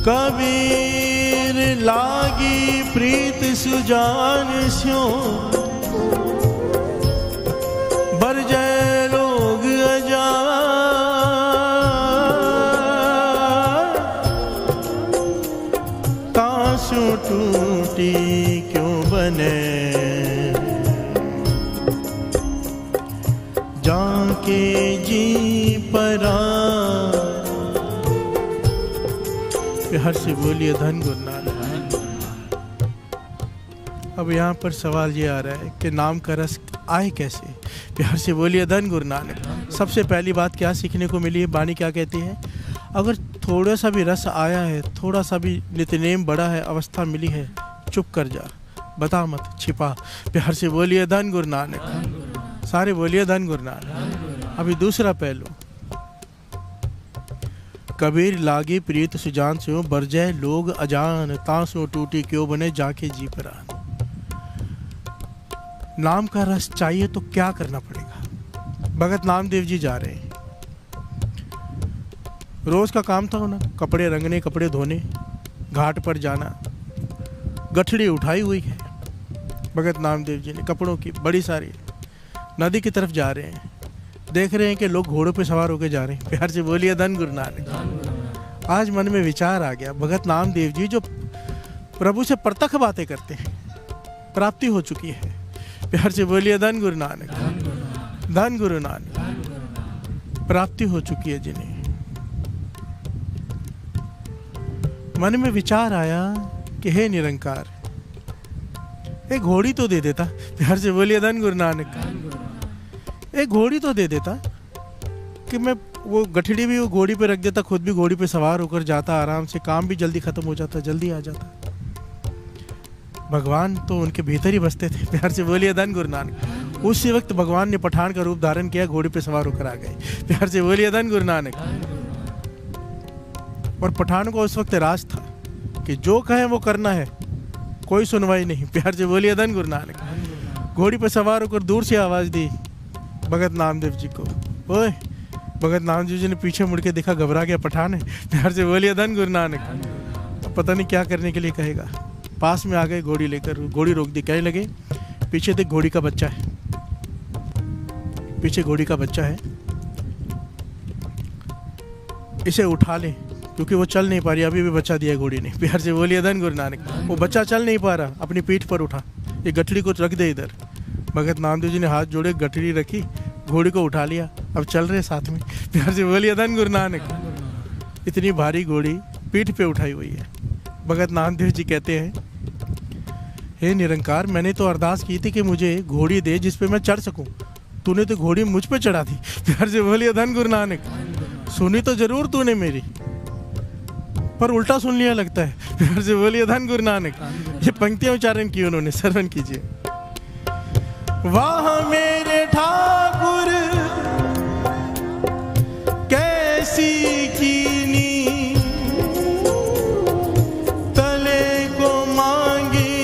कबीर लागी प्रीत सुजान स्यो, बरजय लोग अजान, तासु टूटी क्यों बने, जाके जी परा। प्यार से बोलिए धन गुरु नानक। अब यहाँ पर सवाल ये आ रहा है कि नाम का रस आए कैसे। प्यार से बोलिए धन गुरु नानक। सबसे पहली बात क्या सीखने को मिली है, बानी क्या कहती है, अगर थोड़ा सा भी रस आया है, थोड़ा सा भी नित्यनेम बढ़ा है, अवस्था मिली है, चुप कर जा, बता मत, छिपा। प्यार से बोलिए धन गुरु नानक। सारे बोलिए धन गुरु नानक। अभी दूसरा पहलू, कबीर लागी प्रीत सुजान से बरजय लोग अजान, तासो टूटी क्यों बने जाके जी परान। नाम का रस चाहिए तो क्या करना पड़ेगा। भगत नामदेव जी जा रहे हैं, रोज का काम था उन्हें, कपड़े रंगने, कपड़े धोने, घाट पर जाना। गठड़ी उठाई हुई है भगत नामदेव जी ने कपड़ों की बड़ी सारी, नदी की तरफ जा रहे हैं, देख रहे हैं कि लोग घोड़ों पे सवार होकर जा रहे हैं। प्यार से बोलिए धन गुरु नानक। आज मन में विचार आ गया, भगत नामदेव जी जो प्रभु से प्रत्यक्ष बातें करते हैं, प्राप्ति हो चुकी है। प्यार से बोलिए धन गुरु नानक, धन गुरु नानक। प्राप्ति हो चुकी है जिन्हें। मन में विचार आया कि हे निरंकार, एक घोड़ी तो दे देता। प्यार से बोलिए धन गुरु नानक। एक घोड़ी तो दे देता कि मैं वो गठड़ी भी वो घोड़ी पे रख देता, खुद भी घोड़ी पे सवार होकर जाता, आराम से काम भी जल्दी खत्म हो जाता, जल्दी आ जाता। भगवान तो उनके भीतर ही बसते थे। प्यार से बोलिए धन गुरु नानक। उसी वक्त भगवान ने पठान का रूप धारण किया, घोड़ी पे सवार होकर आ गए। प्यार से बोलिए धन गुरु नानक। और पठान को उस वक्त राज था कि जो कहे वो करना है, कोई सुनवाई नहीं। प्यार से बोलिए धन गुरु नानक। घोड़ी पे सवार होकर दूर से आवाज दी भगत नामदेव जी को, ओए। भगत नामदेव जी ने पीछे मुड़ के देखा, घबरा गया, पठान है। प्यार से बोलिए धन गुरु नानक। पता नहीं क्या करने के लिए कहेगा। पास में आ गए घोड़ी लेकर, घोड़ी रोक दी, कहने लगे पीछे देख घोड़ी का बच्चा है, पीछे घोड़ी का बच्चा है, इसे उठा ले, क्योंकि वो चल नहीं पा रही, अभी भी बच्चा दिया घोड़ी ने। प्यार से बोलिए धन गुरु नानक। वो बच्चा चल नहीं पा रहा, अपनी पीठ पर उठा, ये गठड़ी को रख दे इधर। भगत नामदेव जी ने हाथ जोड़े, गठड़ी रखी, घोड़ी को उठा लिया, अब चल रहे साथ में। प्यार से बोलिए धन गुरु नानक। इतनी भारी घोड़ी पीठ पे उठाई हुई है। भगत नामदेव जी कहते हैं, हे निरंकार, मैंने तो अरदास की थी कि मुझे घोड़ी दे जिस पे मैं चढ़ सकूं, तूने तो घोड़ी मुझ पे चढ़ा दी। प्यार से बोलिए धन गुरु नानक। सुनी तो जरूर तूने मेरी, पर उल्टा सुन लिया लगता है। प्यार से बोलिए धन गुरु नानक। ये पंक्तियां उच्चारण की उन्होंने, श्रवण कीजिए। वाह मेरे ठाकुर कैसी कीनी, तले को मांगी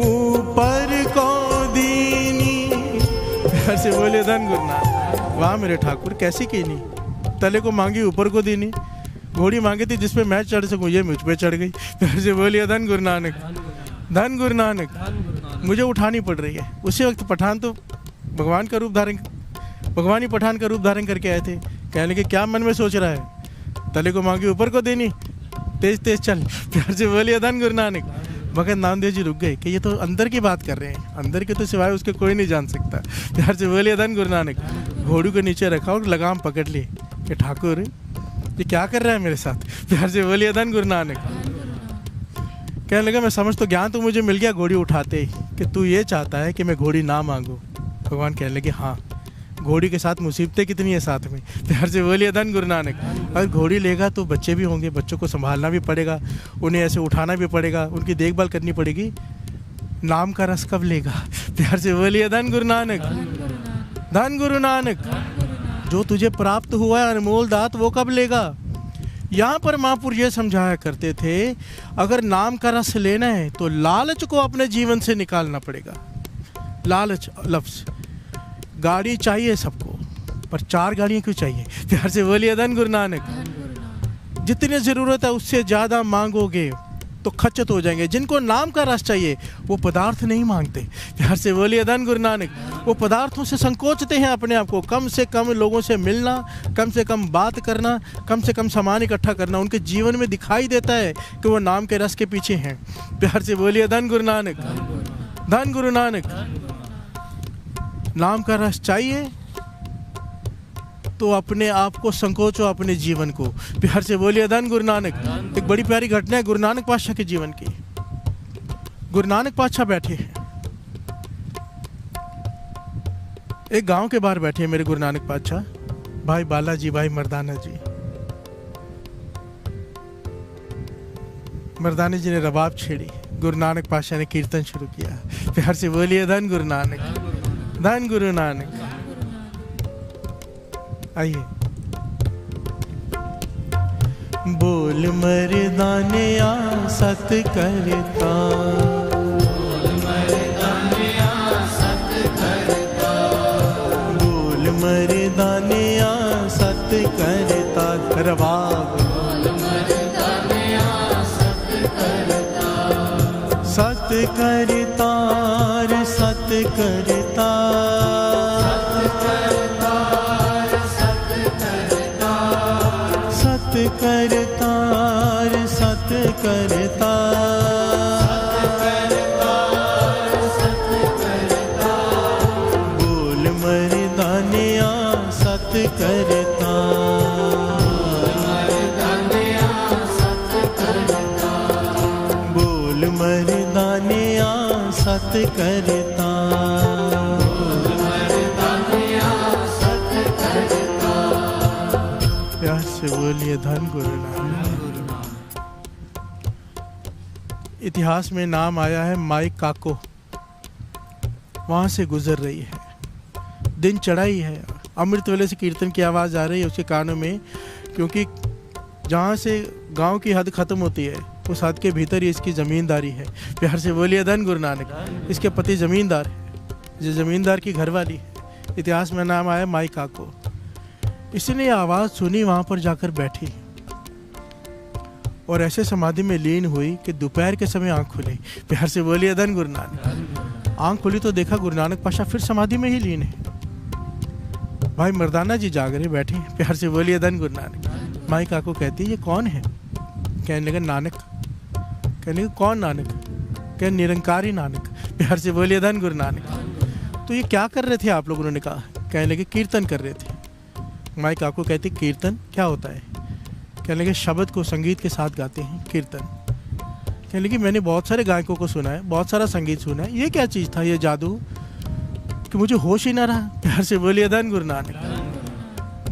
ऊपर को दीनी। प्यार से बोले धन गुरुनाथ। वाह मेरे ठाकुर कैसी कीनी, तले को मांगी ऊपर को दीनी। घोड़ी मांगी थी जिसपे मैं चढ़ सकूं, ये मुझ पे चढ़ गई। प्यार से बोलिए धन गुरु नानक, धन गुरु नानक। मुझे उठानी पड़ रही है। उसी वक्त पठान तो भगवान का रूप धारण, भगवान ही पठान का रूप धारण करके आए थे। कहने लगे क्या मन में सोच रहा है, तले को मांगी ऊपर को देनी, तेज तेज चल। प्यार से बोलिए धन गुरु नानक। भगत नामदेव जी रुक गए कि ये तो अंदर की बात कर रहे हैं, अंदर के तो सिवाय उसके कोई नहीं जान सकता। प्यार से बोलिए धन गुरु नानक। घोड़ी को नीचे रखा और लगाम पकड़ ली कि ठाकुर ये क्या कर रहा है मेरे साथ। प्यार से बोलिए धन गुरु नानक। कहने लगा मैं समझ तो ज्ञान तो मुझे मिल गया घोड़ी उठाते ही कि तू ये चाहता है कि मैं घोड़ी ना मांगू। भगवान कहने लगे हाँ, घोड़ी के साथ मुसीबतें कितनी है साथ में। प्यार से बोलिए धन गुरु नानक। अगर घोड़ी लेगा तो बच्चे भी होंगे, बच्चों को संभालना भी पड़ेगा, उन्हें ऐसे उठाना भी पड़ेगा, उनकी देखभाल करनी पड़ेगी। नाम का रस कब लेगा। प्यार से बोलिए धन गुरु नानक, धन गुरु नानक। जो तुझे प्राप्त हुआ है अनमोल दात वो कब लेगा। यहाँ पर महापुरुष ये समझाया करते थे अगर नाम का रस लेना है तो लालच को अपने जीवन से निकालना पड़ेगा। लालच लफ्ज़, गाड़ी चाहिए सबको पर 4 गाड़ियाँ क्यों चाहिए। प्यार से बोलिए धन गुरु नानक। जितनी ज़रूरत है उससे ज़्यादा मांगोगे तो खच्चत हो जाएंगे। जिनको नाम का रस चाहिए वो पदार्थ नहीं मांगते। प्यार से बोलिए धन गुरु नानक। वो पदार्थों से संकोचते हैं अपने आप को। कम से कम लोगों से मिलना, कम से कम बात करना, कम से कम सामान इकट्ठा करना उनके जीवन में दिखाई देता है कि वो नाम के रस के पीछे हैं। प्यार से बोलिए धन गुरु नानक, धन गुरु नानक। नाम का रस चाहिए तो अपने आप को संकोचो, अपने जीवन को। प्यार से बोलिए धन गुरु नानक। एक बड़ी प्यारी घटना है गुरु नानक पातशाह के जीवन की। गुरु नानक पातशाह बैठे हैं, एक गांव के बाहर बैठे हैं मेरे गुरु नानक पातशाह, भाई बालाजी, भाई मर्दाना जी। मर्दाना जी ने रबाब छेड़ी, गुरु नानक पातशाह ने कीर्तन शुरू किया। प्यार से बोलिए धन गुरु नानक, धन गुरु नानक। आइए। बोल मर्दाने आ सत करता, बोल मर्दाने आ सत करता, बोल मर्दाने आ सत करता। रबाब बोल मर्दाने आ सत करता, सत करतार, सत करता, सत करतार, सत करता, बोल मर्दाने आ सत करता, बोल मर्दाने आ सत करता। प्यार से बोलिए धन गुरु नानक। इतिहास में नाम आया है माई काको, वहाँ से गुजर रही है, दिन चढ़ाई है, अमृत वेले से कीर्तन की आवाज़ आ रही है उसके कानों में, क्योंकि जहाँ से गांव की हद ख़त्म होती है उस हद के भीतर ही इसकी ज़मींदारी है। प्यार से बोलिए धन गुरु नानक। इसके पति ज़मींदार है, जो ज़मींदार की घरवाली है। इतिहास में नाम आया माई काको। इसने आवाज़ सुनी, वहाँ पर जाकर बैठी और ऐसे समाधि में लीन हुई कि दोपहर के समय आँख खुली। प्यार से बोलिए धन गुरु नानक। आँख खुली तो देखा गुरु नानक पातशाह फिर समाधि में ही लीन है। भाई मर्दाना जी जाग रहे बैठे। प्यार से बोलिए धन गुरु नानक। माई काको कहती ये कौन है। कहने लगा नानक। कहने लगा कौन नानक। कह निरंकारी नानक। प्यार से बोलिए धन गुरु नानक। तो ये क्या कर रहे थे आप लोग। उन्होंने कहा, कहने लगे कीर्तन कर रहे थे। माई काको कहती कीर्तन क्या होता है। कहने लगे शब्द को संगीत के साथ गाते हैं कीर्तन। कहने लगी मैंने बहुत सारे गायकों को सुना है, बहुत सारा संगीत सुना है, ये क्या चीज़ था ये जादू कि मुझे होश ही ना रहा। प्यार से बोलिए धन गुरु नानक।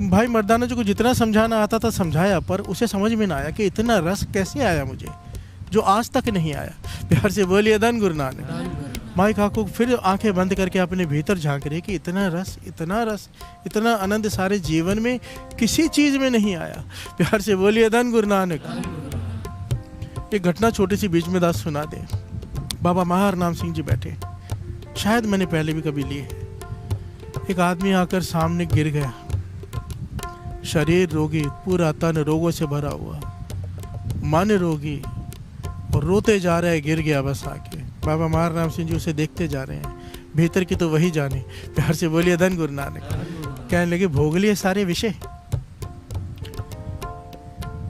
भाई मर्दाना जी को जितना समझाना आता था समझाया, पर उसे समझ में ना आया कि इतना रस कैसे आया मुझे जो आज तक नहीं आया। प्यार से बोलिए धन गुरु नानक। माई काको फिर आंखें बंद करके अपने भीतर झांक रहे कि इतना रस, इतना रस, इतना आनंद सारे जीवन में किसी चीज़ में नहीं आया। प्यार से बोलिए धन गुरु नानक। एक घटना छोटी सी बीच में दास सुना दे। बाबा महार नाम सिंह जी बैठे, शायद मैंने पहले भी कभी लिए है। एक आदमी आकर सामने गिर गया, शरीर रोगी, पूरा तन रोगों से भरा हुआ, मन रोगी, और रोते जा रहा है, गिर गया बस आके। बाबा महार नाम सिंह जी उसे देखते जा रहे हैं, भीतर की तो वही जाने। प्यार से बोलिए धन गुरु नानक। कहने लगे भोग लिए सारे विषय,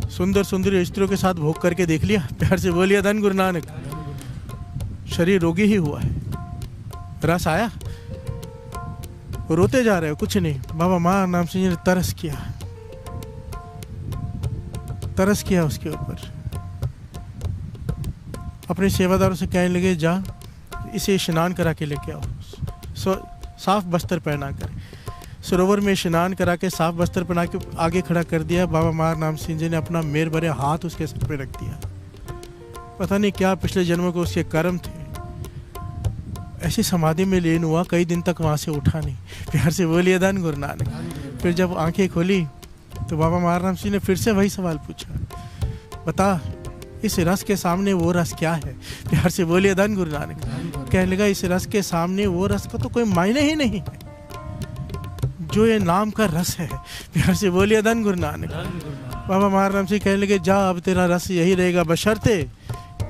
सुंदर सुंदर स्त्रियों के साथ भोग करके देख लिया। प्यार से बोलिए धन गुरु नानक। शरीर रोगी ही हुआ है, रस आया, रोते जा रहे हो, कुछ नहीं। बाबा महार नाम सिंह जी ने तरस किया उसके ऊपर। अपने सेवादारों से कहने लगे जा इसे स्नान करा के लेके आओ, साफ वस्त्र पहना कर। सरोवर में स्नान करा के साफ वस्त्र पहना के आगे खड़ा कर दिया। बाबा महार नाम सिंह जी ने अपना मेर भरे हाथ उसके सर पे रख दिया। पता नहीं क्या पिछले जन्मों के उसके कर्म थे, ऐसी समाधि में लीन हुआ, कई दिन तक वहाँ से उठा नहीं। प्यार से बोलिए धन गुरु नानक। फिर जब आंखें खोली तो बाबा महार नाम सिंह ने फिर से वही सवाल पूछा, बता इस रस के सामने वो रस क्या है? प्यार से बोलिए धन गुरु नानक। कहने लगा इस रस के सामने वो रस का तो कोई मायने ही नहीं है, जो ये नाम का रस है। प्यार से बोलिए धन गुरु नानक। बाबा महार नाम सिंह कहने लगे जा अब तेरा रस यही रहेगा, बशर्ते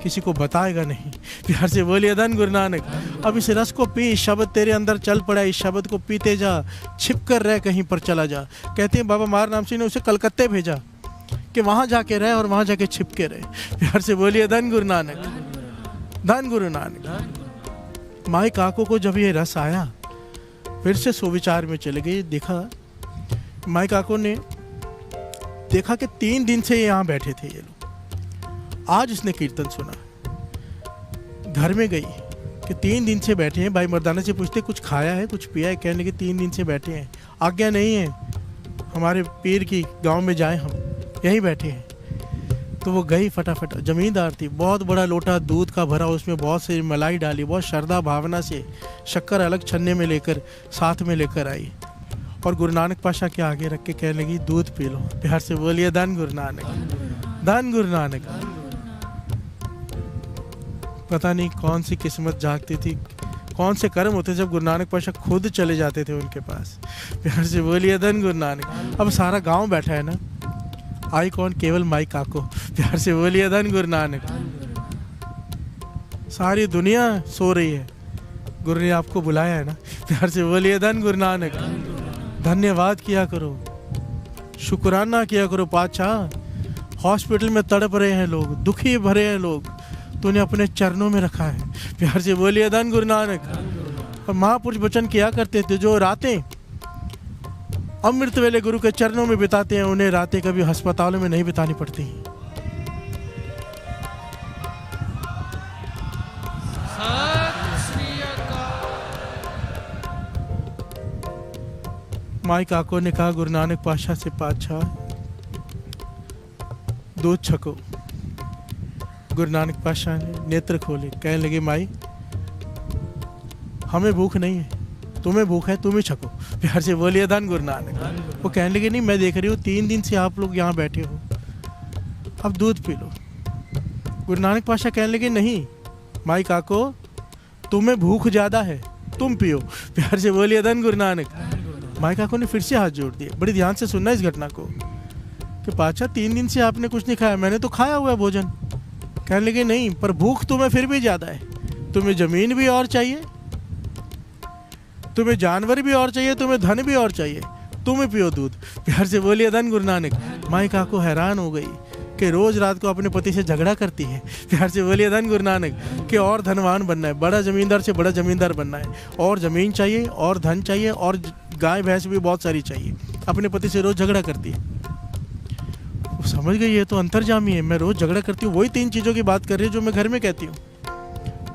किसी को बताएगा नहीं। प्यार से बोलिए धन गुरु नानक। अब इस रस को पी, शब्द तेरे अंदर चल पड़ा, इस शब्द को पीते जा, छिप कर रह, कहीं पर चला जा। कहते हैं बाबा महार नाम सिंह ने उसे कलकत्ते भेजा कि वहाँ जाके रहे और वहाँ जाके छिप के रहे। प्यार से बोलिए धन गुरु नानक, धन गुरु नानक। माई काको को जब ये रस आया फिर से सुविचार में चले गए। देखा माई काको ने देखा कि 3 दिन से यहाँ बैठे थे ये लोग। आज उसने कीर्तन सुना, घर में गई कि 3 दिन से बैठे हैं। भाई मर्दाना से पूछते कुछ खाया है, कुछ पिया है? कहने लगे 3 दिन से बैठे हैं, आज्ञा नहीं है हमारे पीर की गांव में जाएं, हम यहीं बैठे हैं। तो वो गई फटाफट, जमींदार थी, बहुत बड़ा लोटा दूध का भरा, उसमें बहुत सी मलाई डाली, बहुत श्रद्धा भावना से शक्कर अलग छन्ने में लेकर साथ में लेकर आई और गुरु नानक पाशा के आगे रख के कहने लगी दूध पी लो। प्यार से बोलिए धन गुरु नानक, धन गुरु नानक। पता नहीं कौन सी किस्मत जागती थी, कौन से कर्म होते जब गुरु नानक पाशा खुद चले जाते थे उनके पास। प्यार से बोलिए धन गुरु नानक। अब सारा गांव बैठा है ना, आई कौन? केवल माई काको। प्यार से बोलिए धन गुरु नानक। सारी दुनिया सो रही है, गुरु ने आपको बुलाया है ना। प्यार से बोलिए धन गुरु नानक। धन्यवाद किया करो, शुक्राना किया करो। पातशाह हॉस्पिटल में तड़प रहे हैं लोग, दुखी भरे हैं लोग, तूने अपने चरणों में रखा है। प्यार से बोलिए धन गुरु नानक। और महापुरुष वचन किया करते थे, जो रातें अमृत वेले गुरु के चरणों में बिताते हैं उन्हें रातें कभी अस्पतालों में नहीं बितानी पड़ती। माई काको ने कहा गुरु नानक पातशाह से, पातशाह दूध छको। गुरु नानक पातशाह ने नेत्र खोले, कहने लगे माई हमें भूख नहीं है, तुम्हें भूख है, तुम ही छको। प्यार से बोलिए धन गुरु नानक। वो कहने लगे नहीं, मैं देख रही हूँ 3 दिन से आप लोग यहाँ बैठे हो, अब दूध पी लो। गुरु नानक पातशाह कहने लगे नहीं माई काको, तुम्हें भूख ज़्यादा है, तुम पियो। प्यार से बोलिए धन गुरु नानक। माई काको ने फिर से हाथ जोड़ दिए। बड़ी ध्यान से सुनना इस घटना को कि पातशाह 3 दिन से आपने कुछ नहीं खाया, मैंने तो खाया हुआ है भोजन। कहने लगे नहीं, पर भूख तुम्हें फिर भी ज़्यादा है, तुम्हें ज़मीन भी और चाहिए, तुम्हें जानवर भी और चाहिए, तुम्हें धन भी और चाहिए, तुम्हें पियो दूध। प्यार से बोलिए धन गुरु नानक। माई काको हैरान हो गई कि रोज रात को अपने पति से झगड़ा करती है। प्यार से बोलिए धन गुरु नानक। कि और धनवान बनना है, बड़ा जमींदार से बड़ा जमींदार बनना है, और ज़मीन चाहिए, और धन चाहिए, और गाय भैंस भी बहुत सारी चाहिए। अपने पति से रोज झगड़ा करती है। वो समझ गई ये तो अंतर्जामी है, मैं रोज झगड़ा करती हूँ, वही 3 चीज़ों की बात कर रही है जो मैं घर में कहती हूँ।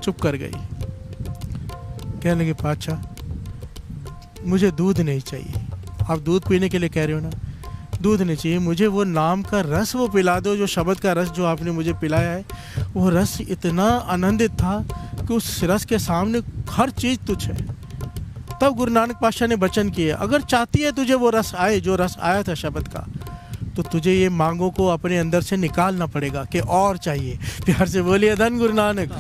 चुप कर गई। कहने लगे पातशाह मुझे दूध नहीं चाहिए, आप दूध पीने के लिए कह रहे हो ना, दूध नहीं चाहिए मुझे, वो नाम का रस वो पिला दो, जो शब्द का रस जो आपने मुझे पिलाया है वो रस इतना आनंदित था कि उस रस के सामने हर चीज़ तुझ है। तब गुरु नानक पातशाह ने वचन किए, अगर चाहती है तुझे वो रस आए जो रस आया था शब्द का, तो तुझे ये मांगों को अपने अंदर से निकालना पड़ेगा कि और चाहिए। प्यार से बोलिए धन गुरु नानक,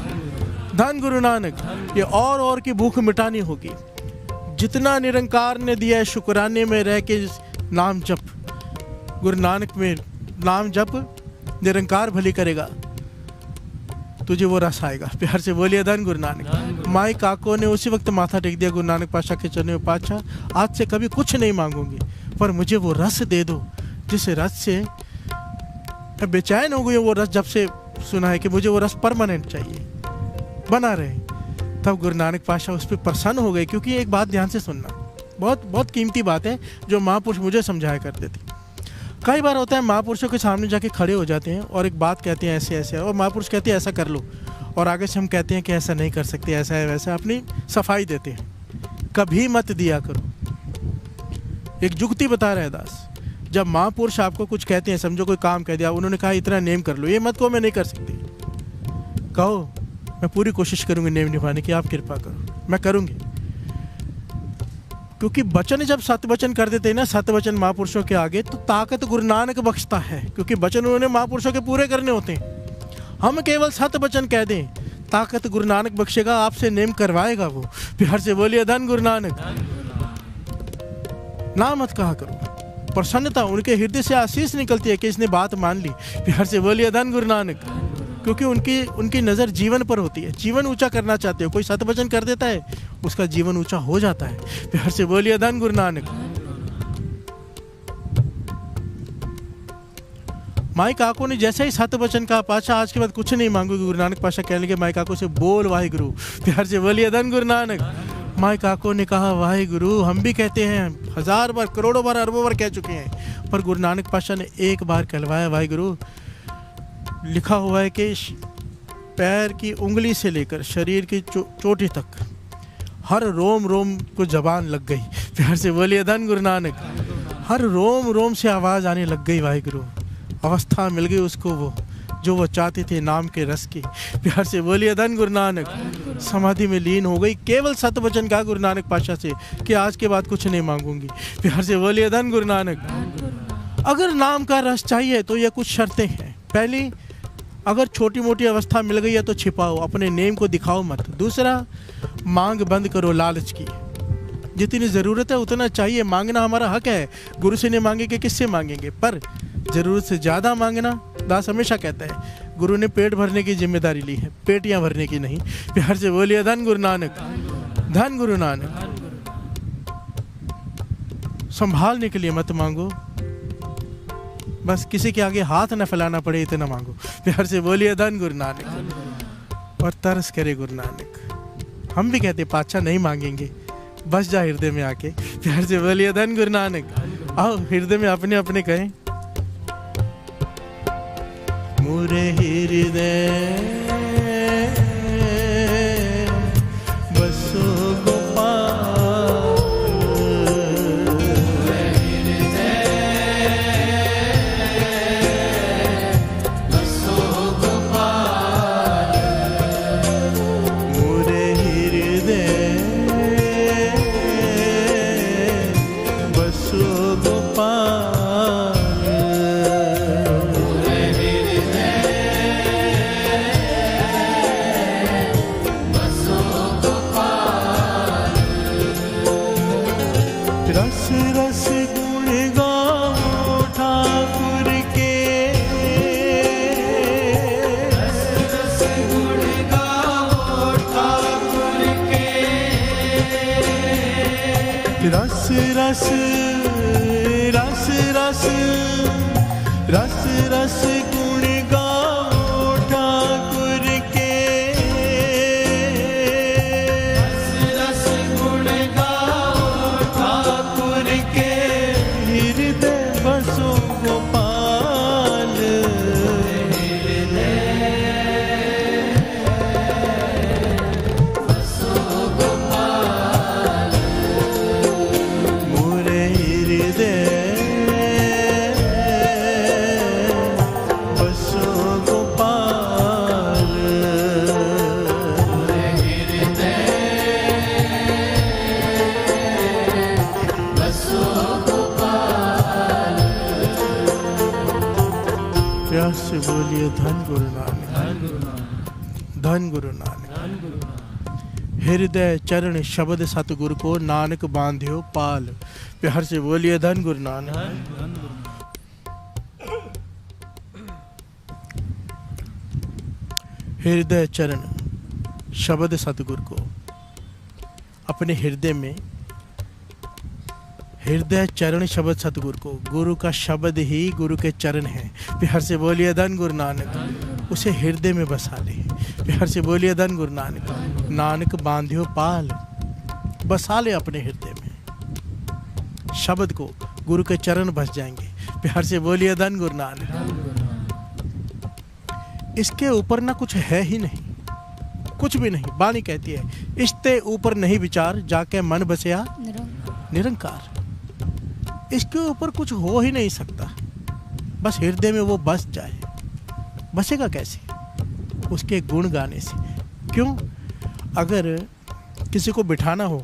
धन गुरु नानक। ये और की भूख मिटानी होगी। जितना निरंकार ने दिया है शुक्राने में रह के नाम जप, गुरु नानक में नाम जप निरंकार भली करेगा, तुझे वो रस आएगा। प्यार से बोलिए धन गुरु नानक। माई काको ने उसी वक्त माथा टेक दिया गुरु नानक पातशाह के चरणों में, पातशाह आज से कभी कुछ नहीं मांगूंगी, पर मुझे वो रस दे दो जिस रस से मैं बेचैन हो गई। वो रस जब से सुना है कि मुझे वो रस परमानेंट चाहिए, बना रहे। तब गुरु नानक पातशाह उस पर प्रसन्न हो गए। क्योंकि एक बात ध्यान से सुनना, बहुत बहुत कीमती बात है जो महापुरुष मुझे समझाया करते थे। कई बार होता है महापुरुषों के सामने जाके खड़े हो जाते हैं और एक बात कहते हैं ऐसे ऐसे, और महापुरुष कहते हैं ऐसा कर लो, और आगे से हम कहते हैं कि ऐसा नहीं कर सकते, ऐसा है वैसा, अपनी सफाई देते हैं। कभी मत दिया करो। एक जुक्ति बता रहे दास, जब महापुरुष आपको कुछ कहते हैं, समझो कोई काम कह दिया, उन्होंने कहा इतना नेम कर लो, ये मत कहो मैं नहीं कर सकती, कहो मैं पूरी कोशिश करूंगी नेम निभाने की, आप कृपा करो, मैं करूंगी। क्योंकि वचन जब सत्य वचन कर देते हैं ना, सत्य वचन महापुरुषों के आगे, तो ताकत गुरु नानक बख्शता है। क्योंकि वचन उन्होंने महापुरुषों के पूरे करने होते हैं। हम केवल सत्य वचन कह दें, ताकत गुरु नानक बख्शेगा, आपसे नेम करवाएगा वो। प्यार से बोलिए धन गुरु नानक। ना मत कहा करो, प्रसन्नता उनके हृदय से आशीष निकलती है कि इसने बात मान ली। प्यार से बोलिए धन गुरु नानक। क्योंकि उनकी नज़र जीवन पर होती है, जीवन ऊंचा करना चाहते हो। कोई सत्य वचन कर देता है, उसका जीवन ऊंचा हो जाता है। प्यार से बोलिए धन गुरु नानक। माई काको ने जैसे ही सत्य वचन कहा, पातशाह आज के बाद कुछ नहीं मांगोगे, गुरु नानक पातशाह कहने लगे माई काको से, बोल वाहे गुरु। प्यार से बोलिए धन गुरु नानक। माई काको ने कहा, वाहे गुरु हम भी कहते हैं, 1000 बार, करोड़ों बार, अरबों बार कह चुके हैं, पर गुरु नानक पातशाह ने एक बार कहलवाया, वाहे गुरु। लिखा हुआ है कि पैर की उंगली से लेकर शरीर की चोटी तक हर रोम रोम को जबान लग गई। प्यार से बोलिए धन गुरु नानक। हर रोम रोम से आवाज़ आने लग गई, वाहिगुरु। अवस्था मिल गई उसको वो जो वो चाहते थे, नाम के रस की। प्यार से बोलिए धन गुरु नानक। समाधि में लीन हो गई। केवल सत्य वचन कहा गुरु नानक पातशाह से कि आज के बाद कुछ नहीं मांगूंगी। प्यार से बोलिए धन गुरु नानक। अगर नाम का रस चाहिए तो ये कुछ शर्तें हैं। पहली, अगर छोटी मोटी अवस्था मिल गई है तो छिपाओ, अपने नेम को दिखाओ मत। दूसरा, मांग बंद करो लालच की। जितनी ज़रूरत है उतना चाहिए, मांगना हमारा हक है। गुरु से नहीं मांगेंगे किससे मांगेंगे? पर ज़रूरत से ज़्यादा मांगना, दास हमेशा कहता है, गुरु ने पेट भरने की जिम्मेदारी ली है, पेटियां भरने की नहीं। प्यार से बोलिए धन गुरु नानक, धन गुरु नानक। संभालने के लिए मत मांगो, बस किसी के आगे हाथ न फैलाना पड़े इतना मांगो। प्यार से बोलिए धन गुरु नानक। और तरस करे गुरु नानक। हम भी कहते पातशाह नहीं मांगेंगे, बस जा हृदय में आके। प्यार से बोलिए धन गुरु नानक। आओ हृदय में अपने अपने कहें, मुरे हृदय बसो रस रस रस रस रस गुण गाओ ठाकुर के। रस रस गुण गाओ ठाकुर के। हृदय बसो गोपाल, धन गुरु नानक। हृदय चरण शब्द सतगुरु को, नानक बांध्यो पाल। प्यार से बोलिए धन गुरु नानक। हृदय चरण शब्द सतगुरु को अपने हृदय में, हृदय चरण शब्द सतगुरु को, गुरु का शब्द ही गुरु के चरण है। प्यार से बोलिए धन गुरु नानक। उसे हृदय में बसा ले। प्यार से बोलिए धन गुरु नानक। नानक बांध्यो पाल, बसा ले अपने हृदय में शब्द को, गुरु के चरण बस जाएंगे। प्यार से बोलिए धन गुरु नानक। इसके ऊपर ना कुछ है ही नहीं, कुछ भी नहीं। वाणी कहती है, इसते ऊपर नहीं विचार, जाके मन बसया निरंकार। इसके ऊपर कुछ हो ही नहीं सकता, बस हृदय में वो बस जाए। बसेगा कैसे? उसके गुण गाने से। क्यों? अगर किसी को बिठाना हो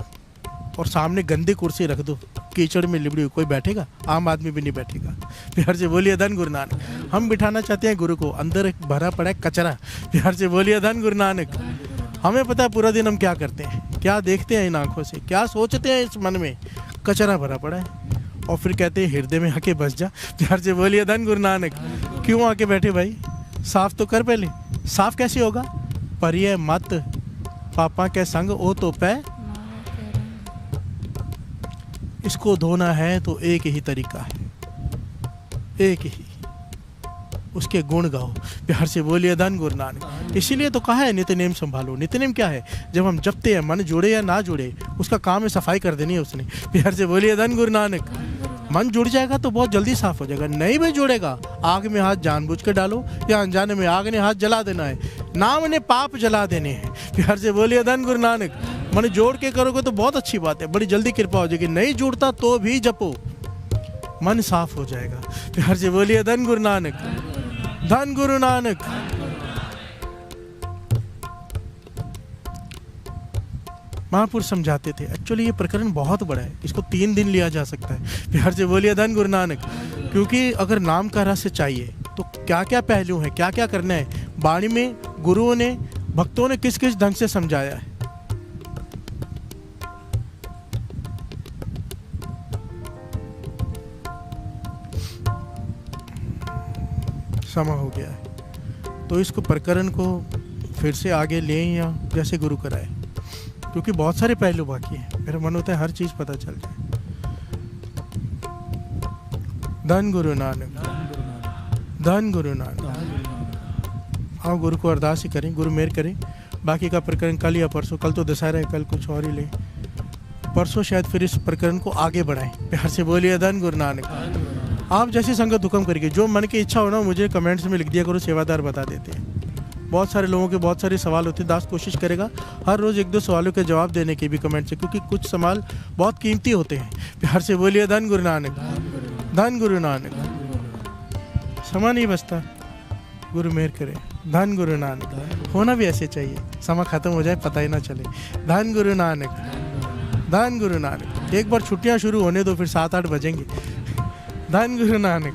और सामने गंदी कुर्सी रख दो, कीचड़ में लिबड़ी हुई, कोई बैठेगा? आम आदमी भी नहीं बैठेगा। प्यार से बोलिए धन गुरु नानक। हम बिठाना चाहते हैं गुरु को, अंदर एक भरा पड़ा है कचरा। प्यार से बोलिए धन गुरु नानक। हमें पता है पूरा दिन हम क्या करते हैं, क्या देखते हैं इन आंखों से, क्या सोचते हैं इस मन में, कचरा भरा पड़ा है। और फिर कहते हैं हृदय में आके बस जा। प्यार से बोलिए धन गुरु नानक। क्यों आके बैठे भाई? साफ तो कर पहले। साफ कैसे होगा? परिय मत पापा के संग ओ तो पै। इसको धोना है तो एक ही तरीका है, एक ही, उसके गुण गाओ। प्यार से बोलिए धन गुरु नानक। इसीलिए तो कहा है नित्य नेम संभालो। नित्य नेम क्या है? जब हम जपते हैं, मन जुड़े या ना जुड़े, उसका काम है सफाई कर देनी है उसने। प्यार से बोलिए धन गुरु नानक। मन जुड़ जाएगा तो बहुत जल्दी साफ हो जाएगा। नहीं भी जुड़ेगा, आग में हाथ जानबूझ कर डालो या अनजाने में, आग ने हाथ जला देना है, नाम ने पाप जला देने हैं। प्यार से बोलिए धन गुरु नानक। मन जोड़ के करोगे तो बहुत अच्छी बात है, बड़ी जल्दी कृपा हो जाएगी। नहीं जुड़ता तो भी जपो, मन साफ हो जाएगा। प्यार से बोलिए धन गुरु नानक। धन गुरु नानक। महापुरुष समझाते थे, एक्चुअली ये प्रकरण बहुत बड़ा है, इसको 3 दिन लिया जा सकता है। प्यार से बोलिए धन गुरु नानक। क्योंकि अगर नाम का रस चाहिए तो क्या क्या पहलू है, क्या क्या करना है, वाणी में गुरुओं ने, भक्तों ने किस किस ढंग से समझाया है। समय हो गया है तो इसको प्रकरण को फिर से आगे लें या जैसे गुरु कराए, क्योंकि बहुत सारे पहलू बाकी हैं। मेरा मन होता है हर चीज पता चल जाए। धन गुरु नानक। धन गुरु नानक। आओ गुरु को अरदास ही करें, गुरु मेहर करें। बाकी का प्रकरण कल या परसों, कल तो दशहरा है, कल कुछ और ही लें, परसों शायद फिर इस प्रकरण को आगे बढ़ाएं। प्यार से बोलिए धन गुरु नानक। आप जैसी संगत हुक्म करिए, जो मन की इच्छा हो ना मुझे कमेंट्स में लिख दिया करो, सेवादार बता देते हैं। बहुत सारे लोगों के बहुत सारे सवाल होते हैं। दास कोशिश करेगा हर रोज़ 1-2 सवालों के जवाब देने के भी कमेंट से, क्योंकि कुछ सवाल बहुत कीमती होते हैं। प्यार से बोलिए धन गुरु नानक। धन गुरु नानक। समय नहीं बचता, गुरु मेहर करे। धन गुरु नानक। होना भी ऐसे चाहिए, समय खत्म हो जाए पता ही ना चले। धन गुरु नानक। धन गुरु नानक। एक बार छुट्टियां शुरू होने दो, फिर 7-8 बजेंगे। धन गुरु नानक।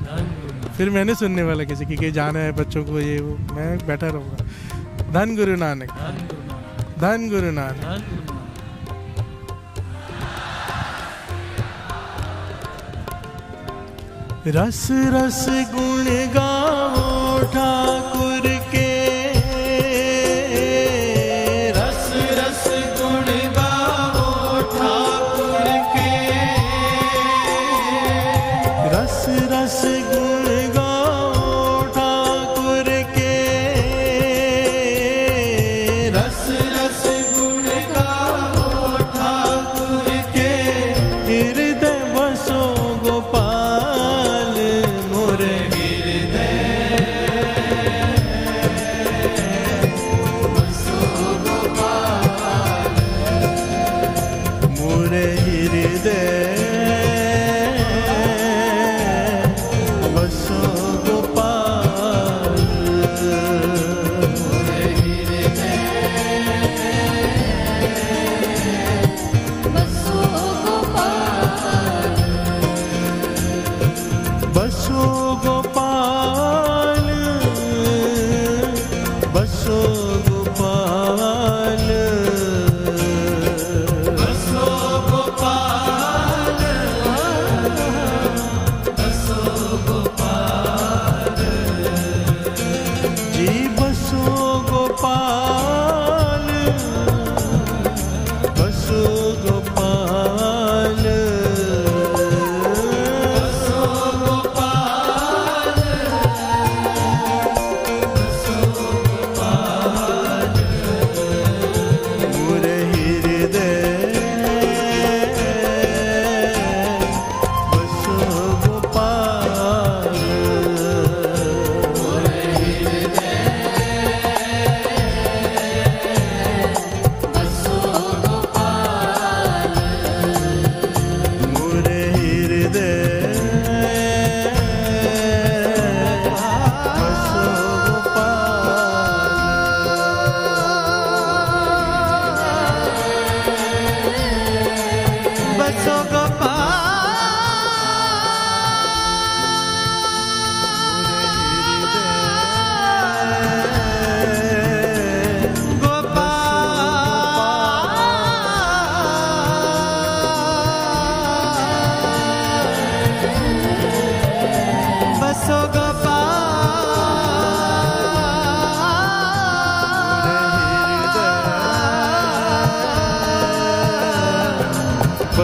फिर मैंने सुनने वाला किसी की कि जाना है बच्चों को, ये वो, मैं बैठा रहूँगा। धन गुरु नानक। धन गुरु नानक। रस रस गुण गाओ ठाकुर के, रस रस गुण गाओ ठाकुर के, रस रस गुण गाओ ठाकुर के, रस रस गुण गाओ ठाकुर के, हृदय बसो गोपाल मोरे। मोरे हृदय बसो गोपाल। बसो गोपाल, बसो गोपाल।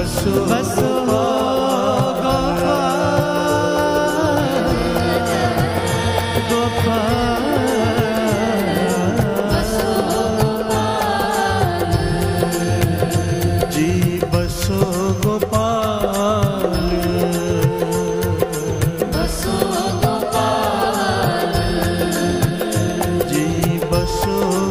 बसो बसो जी बसो गोपाल जी बसो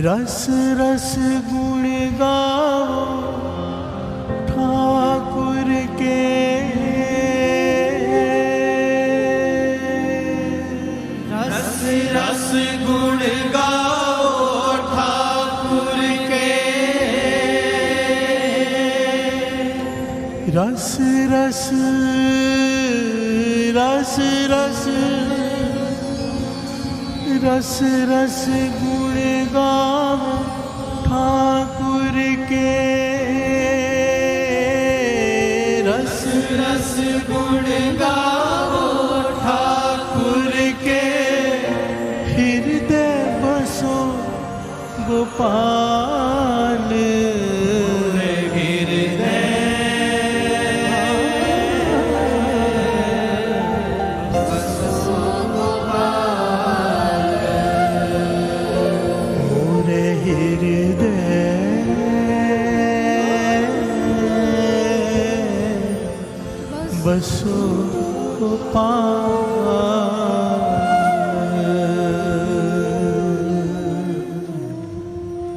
रस रस गुण गाओ ठाकुर के रस रस गुण गाओ ठाकुर के रस रस रस रस रस रस गुण गाओ ठाकुर के रस रस गुण गाओ ठाकुर के हृदय बसो गोपाल बसो गोपाल